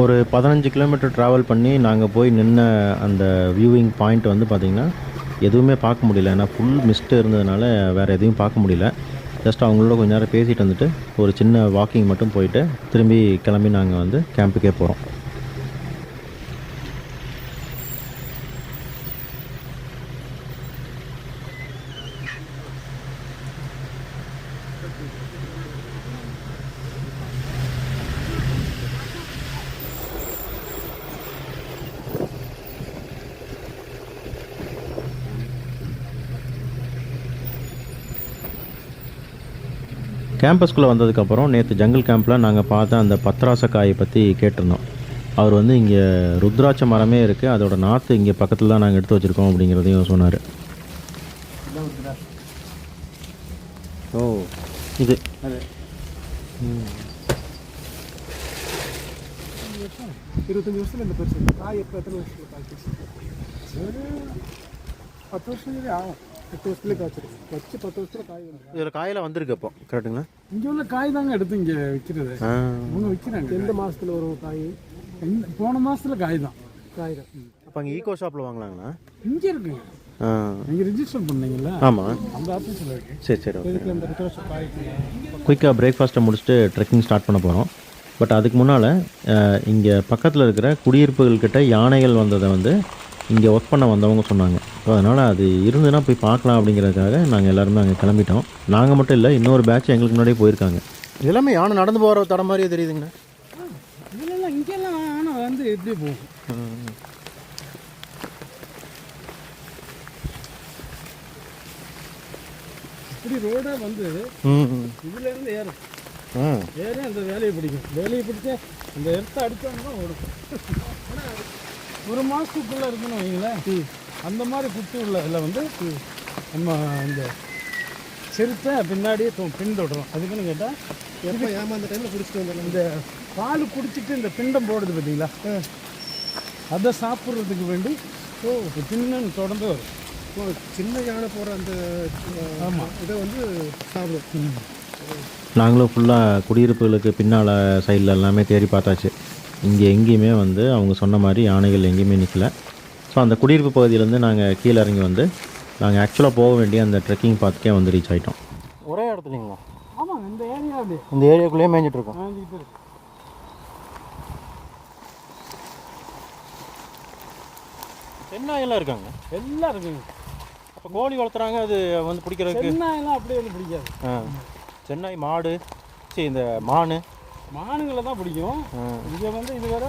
ஒரு 15 கிலோமீட்டர் ட்ராவல் பண்ணி நாங்கள் போய் நின்ன அந்த வியூவிங் பாயிண்ட் வந்து பார்த்திங்கன்னா எதுவுமே பார்க்க முடியல. ஏன்னா ஃபுல் மிஸ்ட்டு இருந்ததுனால வேறு எதையும் பார்க்க முடியல. ஜஸ்ட் அவங்களோட கொஞ்சம் நேரம் பேசிகிட்டு வந்துட்டு ஒரு சின்ன வாக்கிங் மட்டும் போயிட்டு திரும்பி கிளம்பி நாங்கள் வந்து கேம்புக்கே போகிறோம். கேம்பஸ்குள்ளே வந்ததுக்கப்புறம் நேற்று ஜங்கிள் கேம்பில் நாங்கள் பார்த்த அந்த பத்ராச காயை பற்றி கேட்டிருந்தோம். அவர் வந்து இங்கே ருத்ராட்ச மரமே இருக்குது, அதோட நாற்று இங்கே பக்கத்தில் தான் நாங்கள் எடுத்து வச்சுருக்கோம் அப்படிங்கிறதையும் சொன்னார். ஓ இது 25 வருஷத்துல இந்த பெருசு. காய் எப்போ எத்தனை வருஷத்துல காய்ச்சி? 10 வருஷத்துலேயே ஆகும். 8 வருஷத்துலேயே காய்ச்சிருக்கு. வச்சு 10 வருஷத்துல காய் வரும். இதில் காயெல்லாம் வந்திருக்கு அப்போ கரெக்டுங்களா? இங்கே உள்ள காய் தாங்க எடுத்து இங்கே விற்கிறது. இவங்க விற்கிறாங்க. எந்த மாதத்தில் வரும் காய்? போன மாதத்துல காய் தான். காய் தான். அப்போ அங்கே ஈகோ ஷாப்பில் வாங்கலாங்களா? இங்கே இருக்குங்க. நீங்கள் ரிஜிஸ்டர் பண்ணீங்கல்ல? ஆமாம், அந்த ஆஃபீஸில் இருக்கு. சரி ஓகே. இதுக்கு இந்த 2 வருஷம் காய். குயிக்காக பிரேக்ஃபாஸ்ட்டை முடிச்சுட்டு ட்ரெக்கிங் ஸ்டார்ட் பண்ண போகிறோம். பட் அதுக்கு முன்னால் இங்கே பக்கத்தில் இருக்கிற குடியிருப்புகள்கிட்ட யானைகள் வந்ததை வந்து இங்கே ஒர்க் பண்ண வந்தவங்க சொன்னாங்க. ஸோ அதனால் அது இருந்துன்னா போய் பார்க்கலாம் அப்படிங்கிறதுக்காக நாங்கள் எல்லாருமே அங்கே கிளம்பிட்டோம். நாங்கள் மட்டும் இல்லை, இன்னொரு பேட்ச் எங்களுக்கு முன்னாடியே போயிருக்காங்க. எல்லாமே யானை நடந்து போகிற தடம் மாதிரியே தெரியுதுங்கண்ணா. இதெல்லாம் இங்கெல்லாம் ஆனால் வந்து எப்படி போகும்? இப்படி ரோடே வந்து இதுலேருந்து ஏறும். ஏறி அந்த வேலையை பிடிக்கும். வேலையை பிடிச்சா அந்த இடத்த அடித்தோம்னா ஓடும். ஆனால் ஒரு மாதத்துக்குள்ளே இருக்குன்னு வைங்களேன். அந்த மாதிரி புத்தூரில் இதில் வந்து நம்ம இந்த செருப்பை பின்னாடியே பின்தொடரும். அதுக்குன்னு கேட்டால் எப்போ அந்த டைமில் பிடிச்சிட்டு வந்துடலாம். இந்த பால் குடிச்சிட்டு இந்த பிண்டம் போடுது பார்த்தீங்களா, அதை சாப்பிட்றதுக்கு வேண்டி பின்னு தொடர்ந்து வரும். சின்ன யானை போகிற அந்த ஆமாம் இதை வந்து சாப்பிடும். நாங்களும் ஃபுல்லாக குடியிருப்புகளுக்கு பின்னால் சைடில் எல்லாமே தேடி பார்த்தாச்சு. இங்கே எங்கேயுமே வந்து அவங்க சொன்ன மாதிரி யானைகள் எங்கேயுமே நிற்கல. ஸோ அந்த குடியிருப்பு பகுதியிலேருந்து நாங்கள் கீழே இறங்கி வந்து நாங்கள் ஆக்சுவலாக போக வேண்டிய அந்த ட்ரெக்கிங் பாத்துக்கே வந்து ரீச் ஆகிட்டோம். ஒரே இடத்துலங்களா? ஆமாம், இந்த ஏரியா இந்த ஏரியாக்குள்ளேயே மேய்ஞ்சிட்ருக்கோம். சென்னாயெல்லாம் இருக்காங்க. எல்லாம் இருக்குங்க. அப்போ கோழி வளர்த்துறாங்க, அது வந்து பிடிக்கிறதுக்கு? சென்னாயெல்லாம் அப்படியே வந்து பிடிக்காது. சென்னாய், மாடு, சரி இந்த மானுங்களை தான் பிடிக்கும். இங்கே வந்து இது வேறு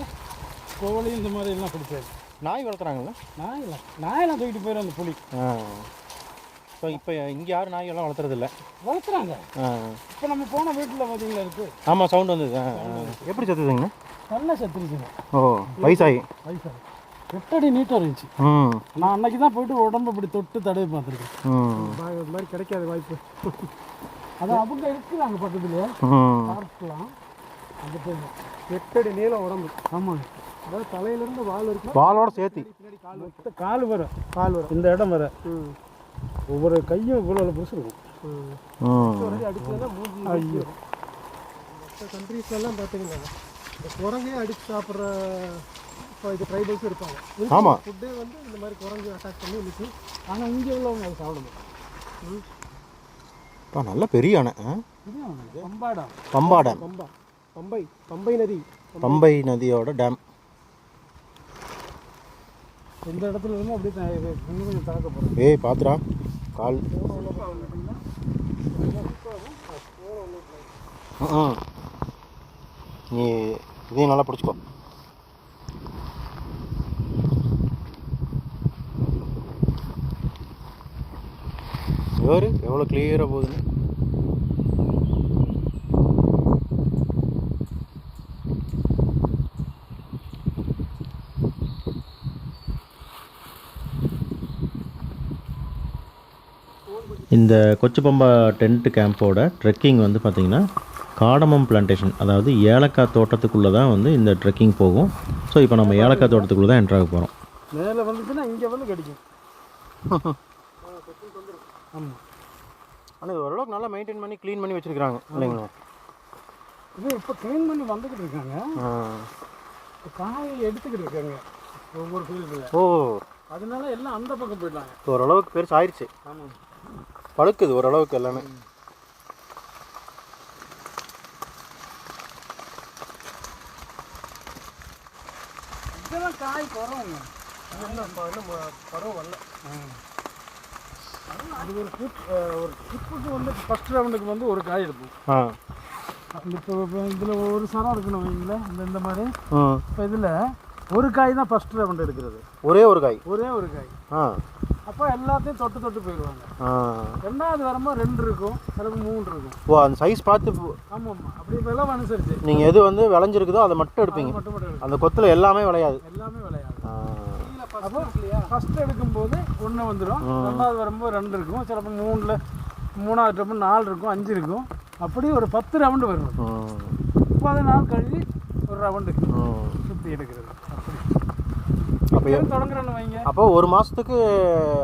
கோழி இந்த மாதிரி எல்லாம் பிடிக்காது. நாய் வளர்த்துறாங்களா? நாயெல்லாம் தூக்கிட்டு போயிடும் அந்த புலி. ஸோ இப்போ இங்கே யாரும் நாயெல்லாம் வளர்த்துறதில்ல? வளர்த்துறாங்க. இப்போ நம்ம போன வீட்டில் பார்த்தீங்களா இருக்குது. ஆமாம், சவுண்ட் வந்தது. எப்படி செத்துதுங்க? நல்லா செத்துருச்சுங்க. ஓ, வயசாகி 8 அடி நீட்டாக இருந்துச்சு. நான் அன்னைக்கு தான் போயிட்டு உடம்பு இப்படி தொட்டு தடவை பார்த்துருக்கேன். இது மாதிரி கிடைக்காத வாய்ப்பு. அதான் அவங்க இருக்குறாங்க பக்கத்துலேயே பார்க்கலாம். அந்த 8 அடி நீளம் உடம்பு. ஆமாங்க, அதாவது தலையிலேருந்து வால் இருக்கும். வாலோட சேர்த்து கால் வரும். இந்த இடம் வர ஒவ்வொரு கையும் இவ்வளோ புதுசு இருக்கும். அடிச்சா மூஞ்சி. மற்ற கண்ட்ரீஸ்லாம் பார்த்தீங்கன்னா இந்த குரங்கே அடித்து சாப்பிட்ற இப்போ இது ட்ரைபல்ஸும் இருப்பாங்க. ஆமாம். ஃபுட்டே வந்து இந்த மாதிரி குரங்கு அட்டாக் பண்ணி இருந்துச்சு. ஆனால் இங்கே உள்ளவங்க அதை சாப்பிடணும். நல்ல பெரிய அணை. இது பம்பாடா, பம்பா டேம், பம்பை நதி. பம்பை நதியோட டேம். இந்த இடத்துல இருந்து அப்படியே கொஞ்சம் தாக்க போகிறோம். ஏய் பார்த்துடா கால். நீ இதையும் நல்லா பிடிச்சிக்கோ. வேறு எவ்வளோ கிளியராக போகுதுன்னு. இந்த கொச்சுப்பம்பா டென்ட் கேம்போட ட்ரெக்கிங் வந்து பார்த்திங்கன்னா காடமம் பிளான்டேஷன், அதாவது ஏலக்காய் தோட்டத்துக்குள்ளே தான் வந்து இந்த ட்ரெக்கிங் போகும். ஸோ இப்போ நம்ம ஏலக்காய் தோட்டத்துக்குள்ளே தான் என்ட்ராக போகிறோம். மேலே வந்துச்சுன்னா இங்கே வந்து கிடைக்கும். ஆமாம். ஆனால் இது ஓரளவுக்கு நல்லா மெயின்டைன் பண்ணி க்ளீன் பண்ணி வச்சுருக்காங்க இல்லைங்களா? இது இப்போ க்ளீன் பண்ணி வந்துக்கிட்டு இருக்காங்க. காயை எடுத்துக்கிட்டு இருக்காங்க ஒவ்வொரு ஃபீல்டில். ஓ, அதனால எல்லாம் அந்த பக்கம் போயிடலாங்க. ஓரளவுக்கு பெருசு ஆயிடுச்சு. ஆமாம், பழுக்குது ஓரளவுக்கு எல்லாமே. இதெல்லாம் காய் குறவுங்க. இன்னும் பருவம் வரல. அது ஒரு ட்ரிப்புக்கு வந்து ஃபஸ்ட் ரவுண்டுக்கு வந்து ஒரு காய் எடுப்போம். இப்போ இதில் ஒரு சரம் இருக்கணும் வைங்களேன். இந்த மாதிரி இப்போ இதில் ஒரு காய் தான் ஃபஸ்ட் ரவுண்ட் எடுக்கிறது. ஒரே ஒரு காய். அப்போ எல்லாத்தையும் தொட்டு போயிடுவாங்க. ரெண்டாவது வரும்போது 2 இருக்கும், சிலப்பு 3 இருக்கும். ஓ, அந்த சைஸ் பார்த்து. ஆமாம், அப்படி விளவு அனுசரிச்சு நீங்கள் எது வந்து விளைஞ்சிருக்குதோ அதை மட்டும் எடுப்பீங்க. அந்த கொத்தில் எல்லாமே விளையாது. அப்போ ஃபஸ்ட் எடுக்கும்போது 1 வந்துடும், ரெண்டாவது வரும்போது 2 இருக்கும், சிலப்போ 3ல் 3வது ட்ரிப்பு 4 இருக்கும், 5 இருக்கும். அப்படி ஒரு 10 ரவுண்டு வரும். 30 நாள் கழிஞ்சு ஒரு ரவுண்டு சுற்றி எடுக்கிறது. அப்படி அப்போ தொடங்குறேன்னு வைங்க. அப்போ ஒரு மாதத்துக்கு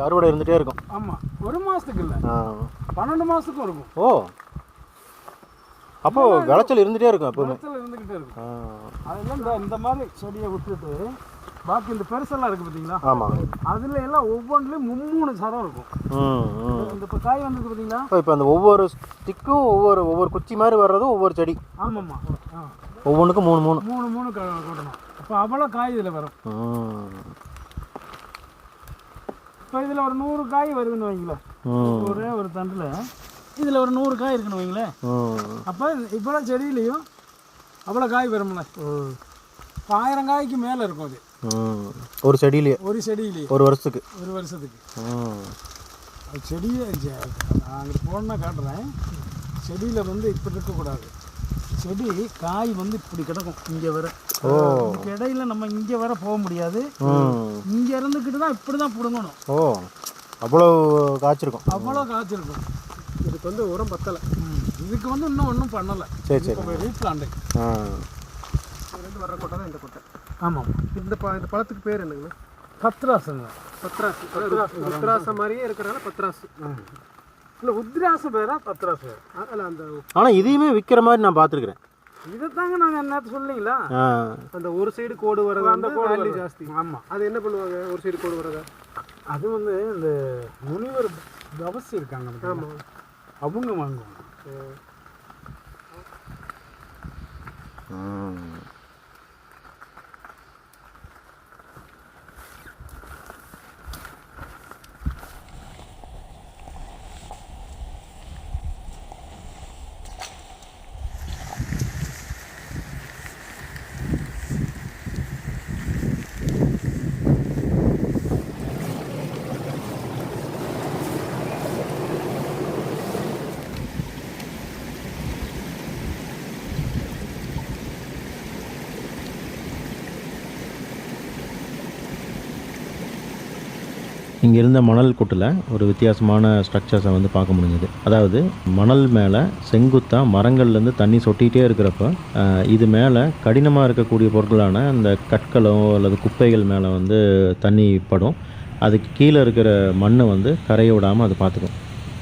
அறுவடை இருந்துகிட்டே இருக்கும். ஆமாம், ஒரு மாதத்துக்கு இல்லை, 12 மாதத்துக்கும் இருக்கும். ஓ, அப்போ விளைச்சல் இருந்துகிட்டே இருக்கும். எப்போவுமே விளைச்சல் இருந்துக்கிட்டே இருக்கும். அதெல்லாம் இந்த மாதிரி செடியை விட்டுட்டு பாக்கி இந்த பெருசெல்லாம் இருக்குது பார்த்தீங்களா? ஆமாம், அதில் எல்லாம் ஒவ்வொன்றுலேயும் 3 சரம் இருக்கும். இந்த இப்போ காய் வந்துருக்கு பார்த்தீங்களா? இப்போ அந்த ஒவ்வொரு ஸ்டிக்கும் ஒவ்வொரு குச்சி மாதிரி வர்றதும் ஒவ்வொரு செடி. ஆமாம்மா, ஒவ்வொன்றுக்கும் 3 கூட்டணும். இப்போ அவ்வளோ காய் இதில் வரும். இப்போ இதில் ஒரு 100 காய் வருதுன்னு வைங்களேன். ஒரே ஒரு தண்டில் இதில் ஒரு 100 காய் இருக்குன்னு வைங்களேன். அப்போ இவ்வளோ செடியிலையும் அவ்வளோ காய் வரும்ல. இப்போ 1000 காய்க்கு மேலே இருக்கும் அது ஒரு செடியிலேயே. ஒரு வருஷத்துக்கு அது செடியை நான் அங்கே போனா காட்டுறேன். செடியில் வந்து இப்படி இருக்கக்கூடாது. செடி காய் வந்து இப்படி கிடக்கும். இங்கே வர இடையில நம்ம இங்கே வர போக முடியாது. இங்கே இருந்துக்கிட்டு தான் இப்படி தான் பிடுங்கணும். ஓ, அவ்வளோ காய்ச்சிருக்கும். இதுக்கு வந்து உரம் பத்தலை. இதுக்கு வந்து இன்னும் ஒன்றும் பண்ணலை. சரி, ரீப்ளாண்டு 2 வர கொட்டை தான் இந்த கொட்டை. ஆமாம், இந்த பழத்துக்கு பேர் என்னங்கண்ணா? பத்ராசுங்க. பத்ராசு மாதிரியே இருக்கிறனால பத்ராசு. இல்லை, உத்ராசு பேரா பத்ராசு பேர்? இல்லை, அந்த ஆனால் இதையுமே விற்கிற மாதிரி நான் பார்த்துருக்குறேன். இதை தாங்க நாங்கள் என்னத்து சொல்லிங்களா, அந்த ஒரு சைடு கோடு வர்றது, அந்த கோடு ஜாஸ்தி. ஆமாம், அது என்ன பண்ணுவாங்க ஒரு சைடு கோடு வர்றதா? அது வந்து இந்த முனிவர் அவசி இருக்காங்க. ஆமாம், அவங்க வாங்குவாங்க. இங்கே இருந்த மணல் கொட்டில் ஒரு வித்தியாசமான ஸ்ட்ரக்சர்ஸை வந்து பார்க்க முடிஞ்சது. அதாவது மணல் மேலே செங்குத்தாக மரங்கள்லேருந்து தண்ணி சொட்டிகிட்டே இருக்கிறப்ப இது மேலே கடினமாக இருக்கக்கூடிய பொருட்களான அந்த கற்களோ அல்லது குப்பைகள் மேலே வந்து தண்ணி படும். அதுக்கு கீழே இருக்கிற மண்ணை வந்து கரைய விடாமல் அது பார்த்துக்கும்.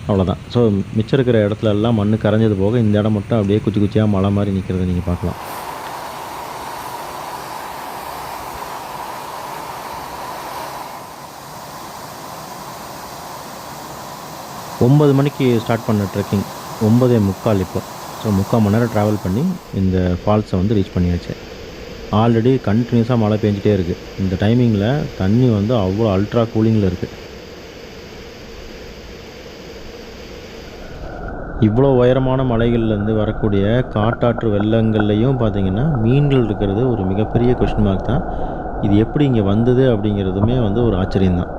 அவ்வளோதான். ஸோ மிச்சம் இருக்கிற இடத்துல எல்லாம் மண் கரைஞ்சது போக இந்த இடம் மட்டும் அப்படியே குச்சி குச்சியாக மலை மாதிரி நிற்கிறத நீங்கள் பார்க்கலாம். 9 மணிக்கு ஸ்டார்ட் பண்ண ட்ரெக்கிங் 9:45 இப்போ. ஸோ 3/4 மணி நேரம் ட்ராவல் பண்ணி இந்த ஃபால்ஸை வந்து ரீச் பண்ணியாச்சு. ஆல்ரெடி கண்டினியூஸாக மழை பெஞ்சிட்டே இருக்குது. இந்த டைமிங்கில் தண்ணி வந்து அவ்வளோ அல்ட்ரா கூலிங்கில் இருக்குது. இவ்வளோ உயரமான மலைகள்லேருந்து வரக்கூடிய காட்டாற்று வெள்ளங்கள்லையும் பார்த்திங்கன்னா மீன்கள் இருக்கிறது ஒரு மிகப்பெரிய கொஸ்டின் மார்க் தான். இது எப்படி இங்கே வந்தது அப்படிங்கிறதுமே வந்து ஒரு ஆச்சரியம்தான்.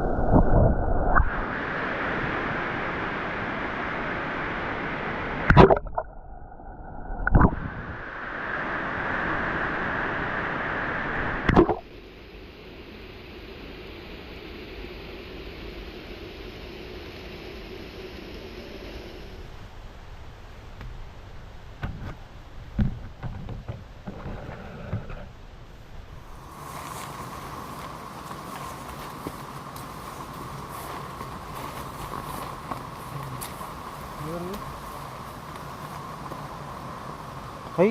ஹை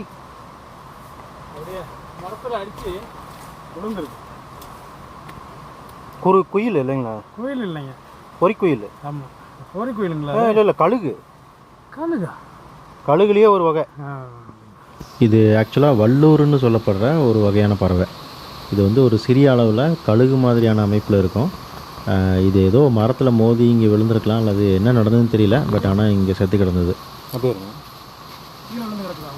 அப்படியே மரத்தில் அடித்து விழுந்துருக்கு. ஒரு குயில் இல்லைங்களா? கோயில் இல்லைங்க, பொறிக்குயில். ஆமாம் கோரி கோயிலுங்களா? இல்லை கழுகு. கழுகா? கழுகுலேயே ஒரு வகை. இது ஆக்சுவலாக வல்லூர்னு சொல்லப்படுற ஒரு வகையான பறவை. இது வந்து ஒரு சிறிய அளவில் கழுகு மாதிரியான அமைப்பில் இருக்கும். இது ஏதோ மரத்தில் மோதி இங்கே விழுந்திருக்கலாம், அல்லது என்ன நடந்ததுன்னு தெரியல. பட் ஆனால் இங்கே செத்து கிடந்தது. அப்படியே இருக்கும்.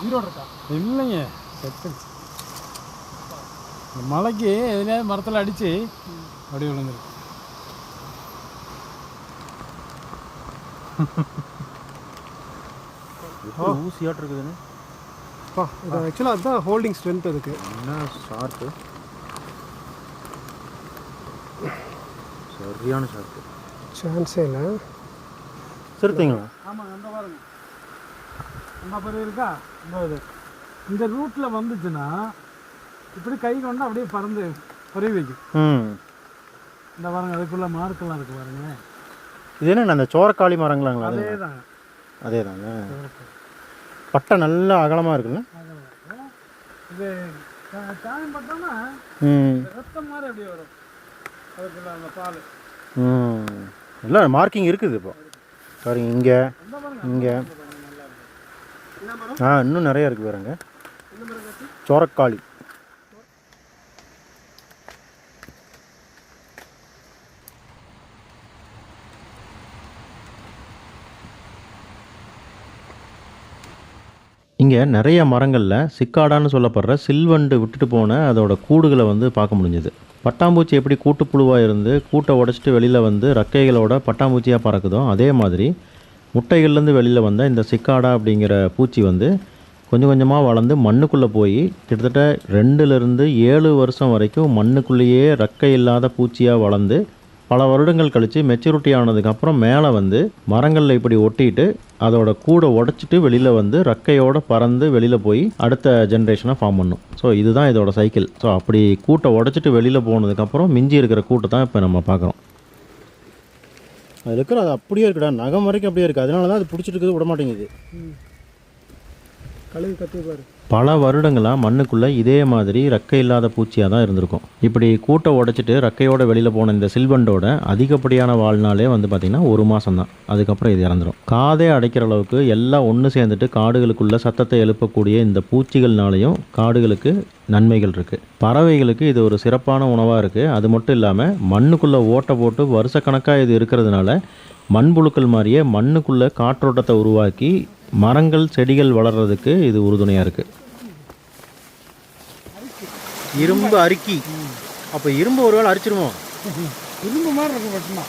உயிரோடு இருக்கா? இல்லைங்க, செத்து மலைக்கு எதுலையாவது மரத்தில் அடித்து அப்படியே விழுந்துருக்கு. ஊசியாட்டு இருக்குதுன்னு இது ஆக்சுவலாக அதுதான் ஹோல்டிங் ஸ்ட்ரென்த் அதுக்கு. என்ன ஷார்ப்பு, சரியான ஷார்ப்பு. சான்ஸே இல்லை. சரிங்களா? ஆமாங்க, அந்த பாருங்க அந்த பறவை இருக்கா? இந்த ரூட்டில் வந்துச்சுன்னா இப்படி கை கொண்டு அப்படியே பறந்து பறவை வைக்கும். இந்த பாருங்க, அதுக்குள்ள மார்க்கெல்லாம் இருக்கு பாருங்க. இது என்ன அந்த சோரக்காளி மரங்களாங்களா? அதே தாங்க, அதே தாங்க. பட்டை நல்லா அகலமாக இருக்குல்ல? இது காயம் பட்டோம்னா ரத்தம் மாதிரி அப்படியே வரும் அதுக்குள்ள அந்த பால். எல்லாம் மார்க்கிங் இருக்குது இப்போ பாருங்க. இங்கே இங்கே இன்னும் நிறைய இருக்குது பாருங்க. சோரக்காளி. இங்கே நிறைய மரங்களில் சிக்காடான்னு சொல்லப்படுற சில்வண்டு விட்டுட்டு போன அதோட கூடுகளை வந்து பார்க்க முடிஞ்சுது. பட்டாம்பூச்சி எப்படி கூட்டுப்புழுவாக இருந்து கூட்டை உடச்சிட்டு வெளியில் வந்து ரெக்கைகளோட பட்டாம்பூச்சியாக பறக்குதோ, அதே மாதிரி முட்டைகள்லேருந்து வெளியில் வந்த இந்த சிக்காடா அப்படிங்கிற பூச்சி வந்து கொஞ்சம் கொஞ்சமாக வளர்ந்து மண்ணுக்குள்ளே போய் கிட்டத்தட்ட 2லேருந்து 7 வருஷம் வரைக்கும் மண்ணுக்குள்ளேயே ரெக்கை இல்லாத பூச்சியாக வளர்ந்து பல வருடங்கள் கழித்து மெச்சூரிட்டி ஆனதுக்கப்புறம் மேலே வந்து மரங்களில் இப்படி ஒட்டிட்டு அதோட கூடை உடச்சிட்டு வெளியில் வந்து ரெக்கையோடு பறந்து வெளியில் போய் அடுத்த ஜென்ரேஷனை ஃபார்ம் பண்ணும். ஸோ இதுதான் இதோட சைக்கிள். ஸோ அப்படி கூட்டை உடச்சிட்டு வெளியில் போனதுக்கப்புறம் மிஞ்சி இருக்கிற கூட்டை தான் இப்போ நம்ம பார்க்குறோம். அது இருக்கிற அது அப்படியே இருக்குடா, நகம் வரைக்கும் அப்படியே இருக்குது. அதனால தான் அது பிடிச்சிட்டு இருக்குது, விட மாட்டேங்குது. கழுகு கத்தி பாரு. பல வருடங்களாக மண்ணுக்குள்ளே இதே மாதிரி ரெக்கை இல்லாத பூச்சியாக தான் இருந்திருக்கும். இப்படி கூட்டை உடைச்சிட்டு ரெக்கையோட வெளியில் போன இந்த சில்வண்டோட அதிகப்படியான வாழ்நாளே வந்து பார்த்திங்கன்னா 1 மாதம் தான். அதுக்கப்புறம் இது இறந்துடும். காதே அடைக்கிற அளவுக்கு எல்லாம் ஒன்று சேர்ந்துட்டு காடுகளுக்குள்ளே சத்தத்தை எழுப்பக்கூடிய இந்த பூச்சிகள்னாலையும் காடுகளுக்கு நன்மைகள் இருக்குது. பறவைகளுக்கு இது ஒரு சிறப்பான உணவாக இருக்குது. அது மட்டும் இல்லாமல் மண்ணுக்குள்ளே ஓட்டை போட்டு வருஷக்கணக்காக இது இருக்கிறதுனால மண்புழுக்கள் மாதிரியே மண்ணுக்குள்ளே காற்றோட்டத்தை உருவாக்கி மரங்கள் செடிகள் வளர்கிறதுக்கு இது உறுதுணையாக இருக்குது. இரும்பு அரிக்கி. அப்போ இரும்பு ஒரு வேளை அரிச்சிருமோ? இரும்பு மாதிரி இருக்கும் வெட்டினா.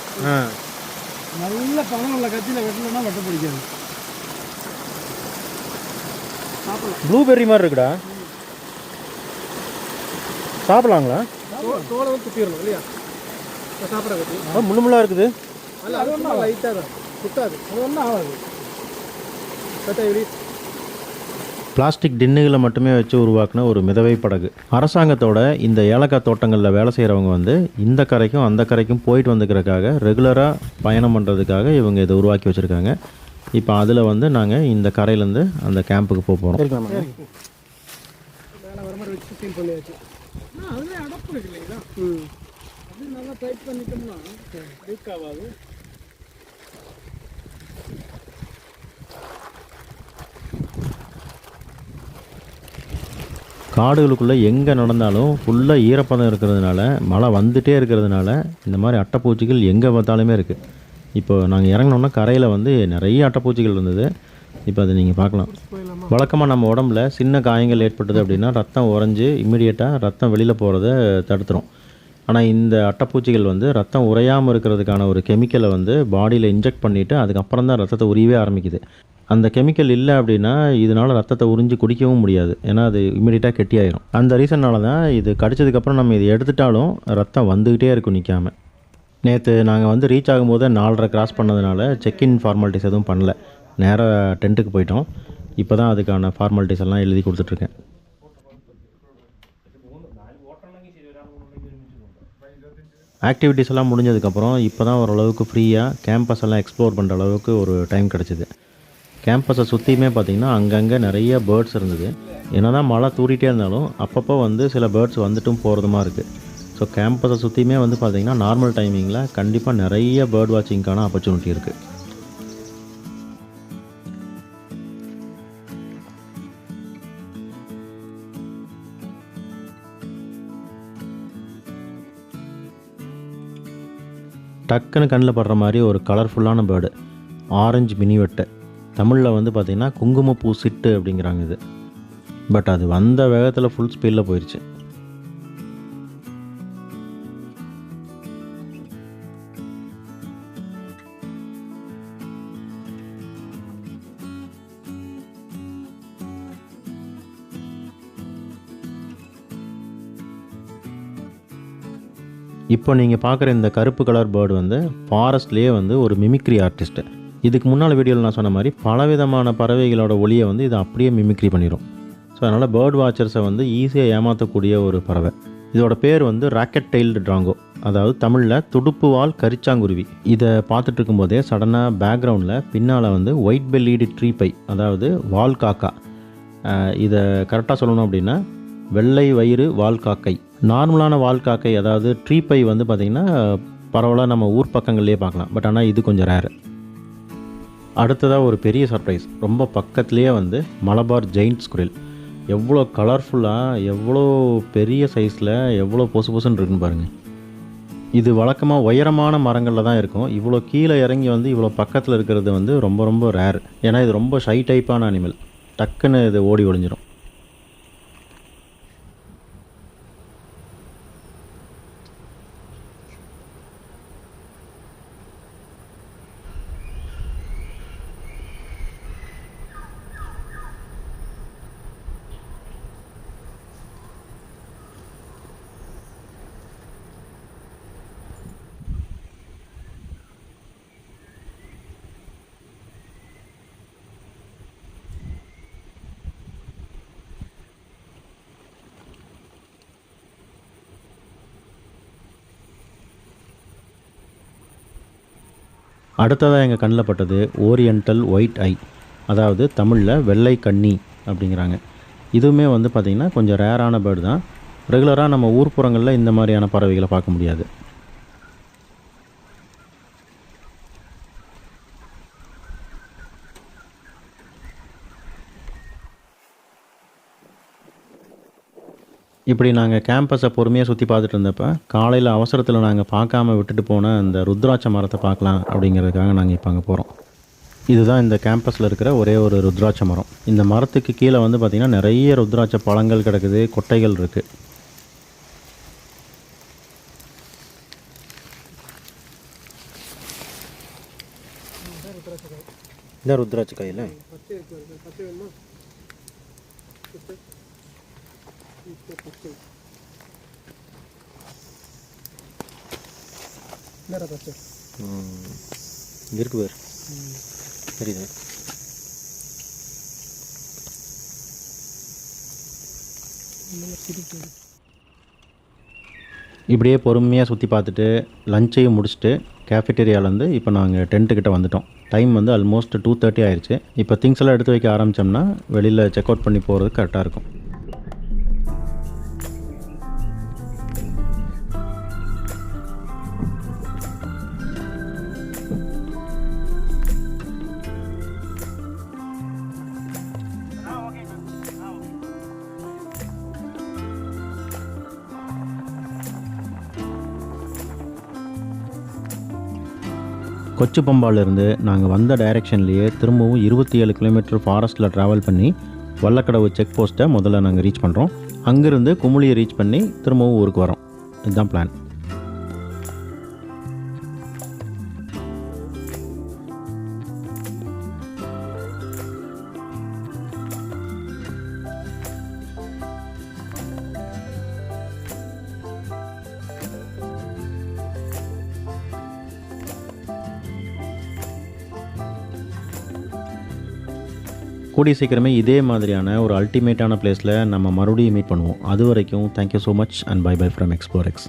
நல்ல பணம் உள்ள கத்தியில் வெட்டலைன்னா வெட்ட பிடிக்காது. ப்ளூபெர்ரி மாதிரி இருக்குடா, சாப்பிடலாங்களா? தோலை வந்து துப்பிடணும் இல்லையா? சாப்பிட கத்தி முள்ளு முள்ளாக இருக்குது. அல்ல, அது ஒன்றும் லைட்டாக தான் குத்தாது, அது ஒன்றும் ஆகாது. பிளாஸ்டிக் டின்னுகளை மட்டுமே வச்சு உருவாக்கின ஒரு மிதவை படகு. அரசாங்கத்தோட இந்த ஏலக்காய் தோட்டங்களில் வேலை செய்கிறவங்க வந்து இந்த கரைக்கும் அந்த கரைக்கும் போயிட்டு வந்துக்கிறதுக்காக ரெகுலராக பயணம் பண்ணுறதுக்காக இவங்க இதை உருவாக்கி வச்சுருக்காங்க. இப்போ அதில் வந்து நாங்கள் இந்த கரையிலேருந்து அந்த கேம்புக்கு போக போகிறோம். மேலே வர மாதிரி வச்சு ஃபீல் பண்ணியாச்சு. அதுவே அடப்பு இருக்கு இல்லைங்களா? அது நல்லா டைட் பண்ணிட்டோம்னா லீக் ஆகாது. காடுகளுக்குள்ளே எங்கே நடந்தாலும் ஃபுல்லாக ஈரப்பதம் இருக்கிறதுனால, மழை வந்துகிட்டே இருக்கிறதுனால இந்த மாதிரி அட்டைப்பூச்சிகள் எங்கே பார்த்தாலுமே இருக்குது. இப்போ நாங்கள் இறங்கினோன்னா கரையில் வந்து நிறைய அட்டைப்பூச்சிகள் இருந்தது. இப்போ அதை நீங்கள் பார்க்கலாம். வழக்கமாக நம்ம உடம்புல சின்ன காயங்கள் ஏற்பட்டது அப்படின்னா ரத்தம் உறைஞ்சி இம்மிடியேட்டாக ரத்தம் வெளியில் போகிறத தடுத்துரும். ஆனால் இந்த அட்டைப்பூச்சிகள் வந்து ரத்தம் உறையாமல் இருக்கிறதுக்கான ஒரு கெமிக்கலை வந்து பாடியில் இன்ஜெக்ட் பண்ணிவிட்டு அதுக்கப்புறம் தான் ரத்தத்தை உரியவே ஆரம்பிக்குது. அந்த கெமிக்கல் இல்லை அப்படின்னா இதனால் ரத்தத்தை உறிஞ்சி குடிக்கவும் முடியாது. ஏன்னா அது இம்மிடியேட்டாக கெட்டியாயிரும். அந்த ரீசன்னால தான் இது கடிச்சதுக்கப்புறம் நம்ம இதை எடுத்துட்டாலும் ரத்தம் வந்துக்கிட்டே இருக்கும் நிற்காமல். நேற்று நாங்கள் வந்து ரீச் ஆகும்போது 4:30 கிராஸ் பண்ணதுனால செக்இன் ஃபார்மாலிட்டிஸ் எதுவும் பண்ணல. நேராக டென்ட்டுக்கு போயிட்டோம். இப்போ தான் அதுக்கான ஃபார்மாலிட்டிஸ் எல்லாம் எழுதி கொடுத்துட்ருக்கேன். ஆக்டிவிட்டீஸ் எல்லாம் முடிஞ்சதுக்கப்புறம் இப்போ தான் ஓரளவுக்கு ஃப்ரீயாக கேம்பஸ் எல்லாம் எக்ஸ்ப்ளோர் பண்ணுற அளவுக்கு ஒரு டைம் கிடச்சிது. கேம்பஸை சுற்றியுமே பார்த்திங்கன்னா அங்கங்கே நிறைய பேர்ட்ஸ் இருந்தது. என்ன தான் மழை தூரிகிட்டே இருந்தாலும் அப்பப்போ வந்து சில பேர்ட்ஸ் வந்துட்டும் போகிறதுமா இருக்குது. ஸோ கேம்பஸை சுற்றியுமே வந்து பார்த்திங்கன்னா நார்மல் டைமிங்கில் கண்டிப்பாக நிறைய பேர்ட் வாட்சிங்க்கான ஆப்பர்ச்சுனிட்டி இருக்குது. டக்குன்னு கண்ணில் படுற மாதிரி ஒரு கலர்ஃபுல்லான பேர்டு ஆரஞ்சு மினிவெட்டை. தமிழில் வந்து பார்த்திங்கன்னா குங்குமப்பூ சிட்டு அப்படிங்கிறாங்க இது. பட் அது வந்த வேகத்தில் ஃபுல் ஸ்பீடில் போயிடுச்சு. இப்போ நீங்கள் பார்க்குற இந்த கருப்பு கலர் பேர்டு வந்து ஃபாரஸ்ட்லேயே வந்து ஒரு மிமிக்ரி ஆர்டிஸ்ட்டு. இதுக்கு முன்னால் வீடியோவில் நான் சொன்ன மாதிரி பலவிதமான பறவைகளோட ஒலியை வந்து இது அப்படியே மிமிக்ரி பண்ணிடும். ஸோ அதனால் பேர்ட் வாட்சர்ஸை வந்து ஈஸியாக ஏமாற்றக்கூடிய ஒரு பறவை. இதோட பேர் வந்து ராக்கெட் டெயில்டு ட்ராங்கோ, அதாவது தமிழில் துடுப்பு வால் கரிச்சாங்குருவி. இதை பார்த்துட்டு இருக்கும்போதே சடனாக பேக்ரவுண்டில் பின்னால் வந்து ஒயிட் பெல்லீடு ட்ரீ பை, அதாவது வால் காக்கா. இதை கரெக்டாக சொல்லணும் அப்படின்னா வெள்ளை வயிறு வால் காக்கை. நார்மலான வால் காக்கை அதாவது ட்ரீ பை வந்து பார்த்திங்கன்னா பரவலாக நம்ம ஊர் பக்கங்கள்லேயே பார்க்கலாம். பட் ஆனால் இது கொஞ்சம் ரேரு. அடுத்ததாக ஒரு பெரிய சர்ப்ரைஸ். ரொம்ப பக்கத்துலேயே வந்து மலபார் ஜெயிண்ட் ஸ்குரில். எவ்வளோ கலர்ஃபுல்லாக, எவ்வளோ பெரிய சைஸில், எவ்வளோ பொசுன்னு இருக்குன்னு பாருங்கள். இது வழக்கமாக உயரமான மரங்களில் தான் இருக்கும். இவ்வளோ கீழே இறங்கி வந்து இவ்வளோ பக்கத்தில் இருக்கிறது வந்து ரொம்ப ரொம்ப ரேர். ஏன்னா இது ரொம்ப ஷை டைப்பான அனிமல். டக்குன்னு இது ஓடி ஒளிஞ்சிடும். அடுத்ததாக எங்கள் கண்ணில் பட்டது ஓரியண்டல் ஒயிட் ஐ, அதாவது தமிழில் வெள்ளை கண்ணி அப்படிங்கிறாங்க. இதுவுமே வந்து பார்த்திங்கன்னா கொஞ்சம் ரேரான பேர்டு தான். ரெகுலராக நம்ம ஊர்ப்புறங்களில் இந்த மாதிரியான பறவைகளை பார்க்க முடியாது. இப்படி நாங்கள் கேம்பஸை பொறுமையாக சுற்றி பார்த்துட்டு இருந்தப்போ காலையில் அவசரத்தில் நாங்கள் பார்க்காம விட்டுட்டு போன அந்த ருத்ராட்ச மரத்தை பார்க்கலாம் அப்படிங்கிறதுக்காக நாங்கள் இப்போ அங்கே போகிறோம். இதுதான் இந்த கேம்பஸில் இருக்கிற ஒரே ஒரு ருத்ராட்ச மரம். இந்த மரத்துக்கு கீழே வந்து பார்த்திங்கன்னா நிறைய ருத்ராட்ச பழங்கள் கிடக்குது, கொட்டைகள் இருக்குது. இந்த ருத்ராட்ச காயில் இருக்கு பேர் தெரியுது. இப்படியே பொறுமையாக சுற்றி பார்த்துட்டு லஞ்சையும் முடிச்சுட்டு கேஃபிட்டேரியாவிலேருந்து இப்போ நாங்கள் டென்ட்டுக்கிட்ட வந்துட்டோம். டைம் வந்து ஆல்மோஸ்ட் 2:30 ஆயிடுச்சு. இப்போ திங்ஸ் எல்லாம் எடுத்து வைக்க ஆரம்பித்தோம்னா வெளியில் செக் அவுட் பண்ணி போகிறது கரெக்டாக இருக்கும். கொச்சுப்பம்பாலேருந்து நாங்கள் வந்த டைரெக்ஷன்லேயே திரும்பவும் 27 கிலோமீட்டர் ஃபாரஸ்ட்டில் ட்ராவல் பண்ணி வல்லக்கடவு செக் போஸ்ட்டை முதல்ல நாங்கள் ரீச் பண்ணுறோம். அங்கேருந்து குமுளியை ரீச் பண்ணி திரும்பவும் ஊருக்கு வரோம். இதுதான் பிளான். கூடிய சீக்கிரமே இதே மாதிரியான ஒரு அல்டிமேட்டான பிளேஸில் நம்ம மறுபடியும் மீட் பண்ணுவோம். அது வரைக்கும் thank you so much and bye bye from explore X.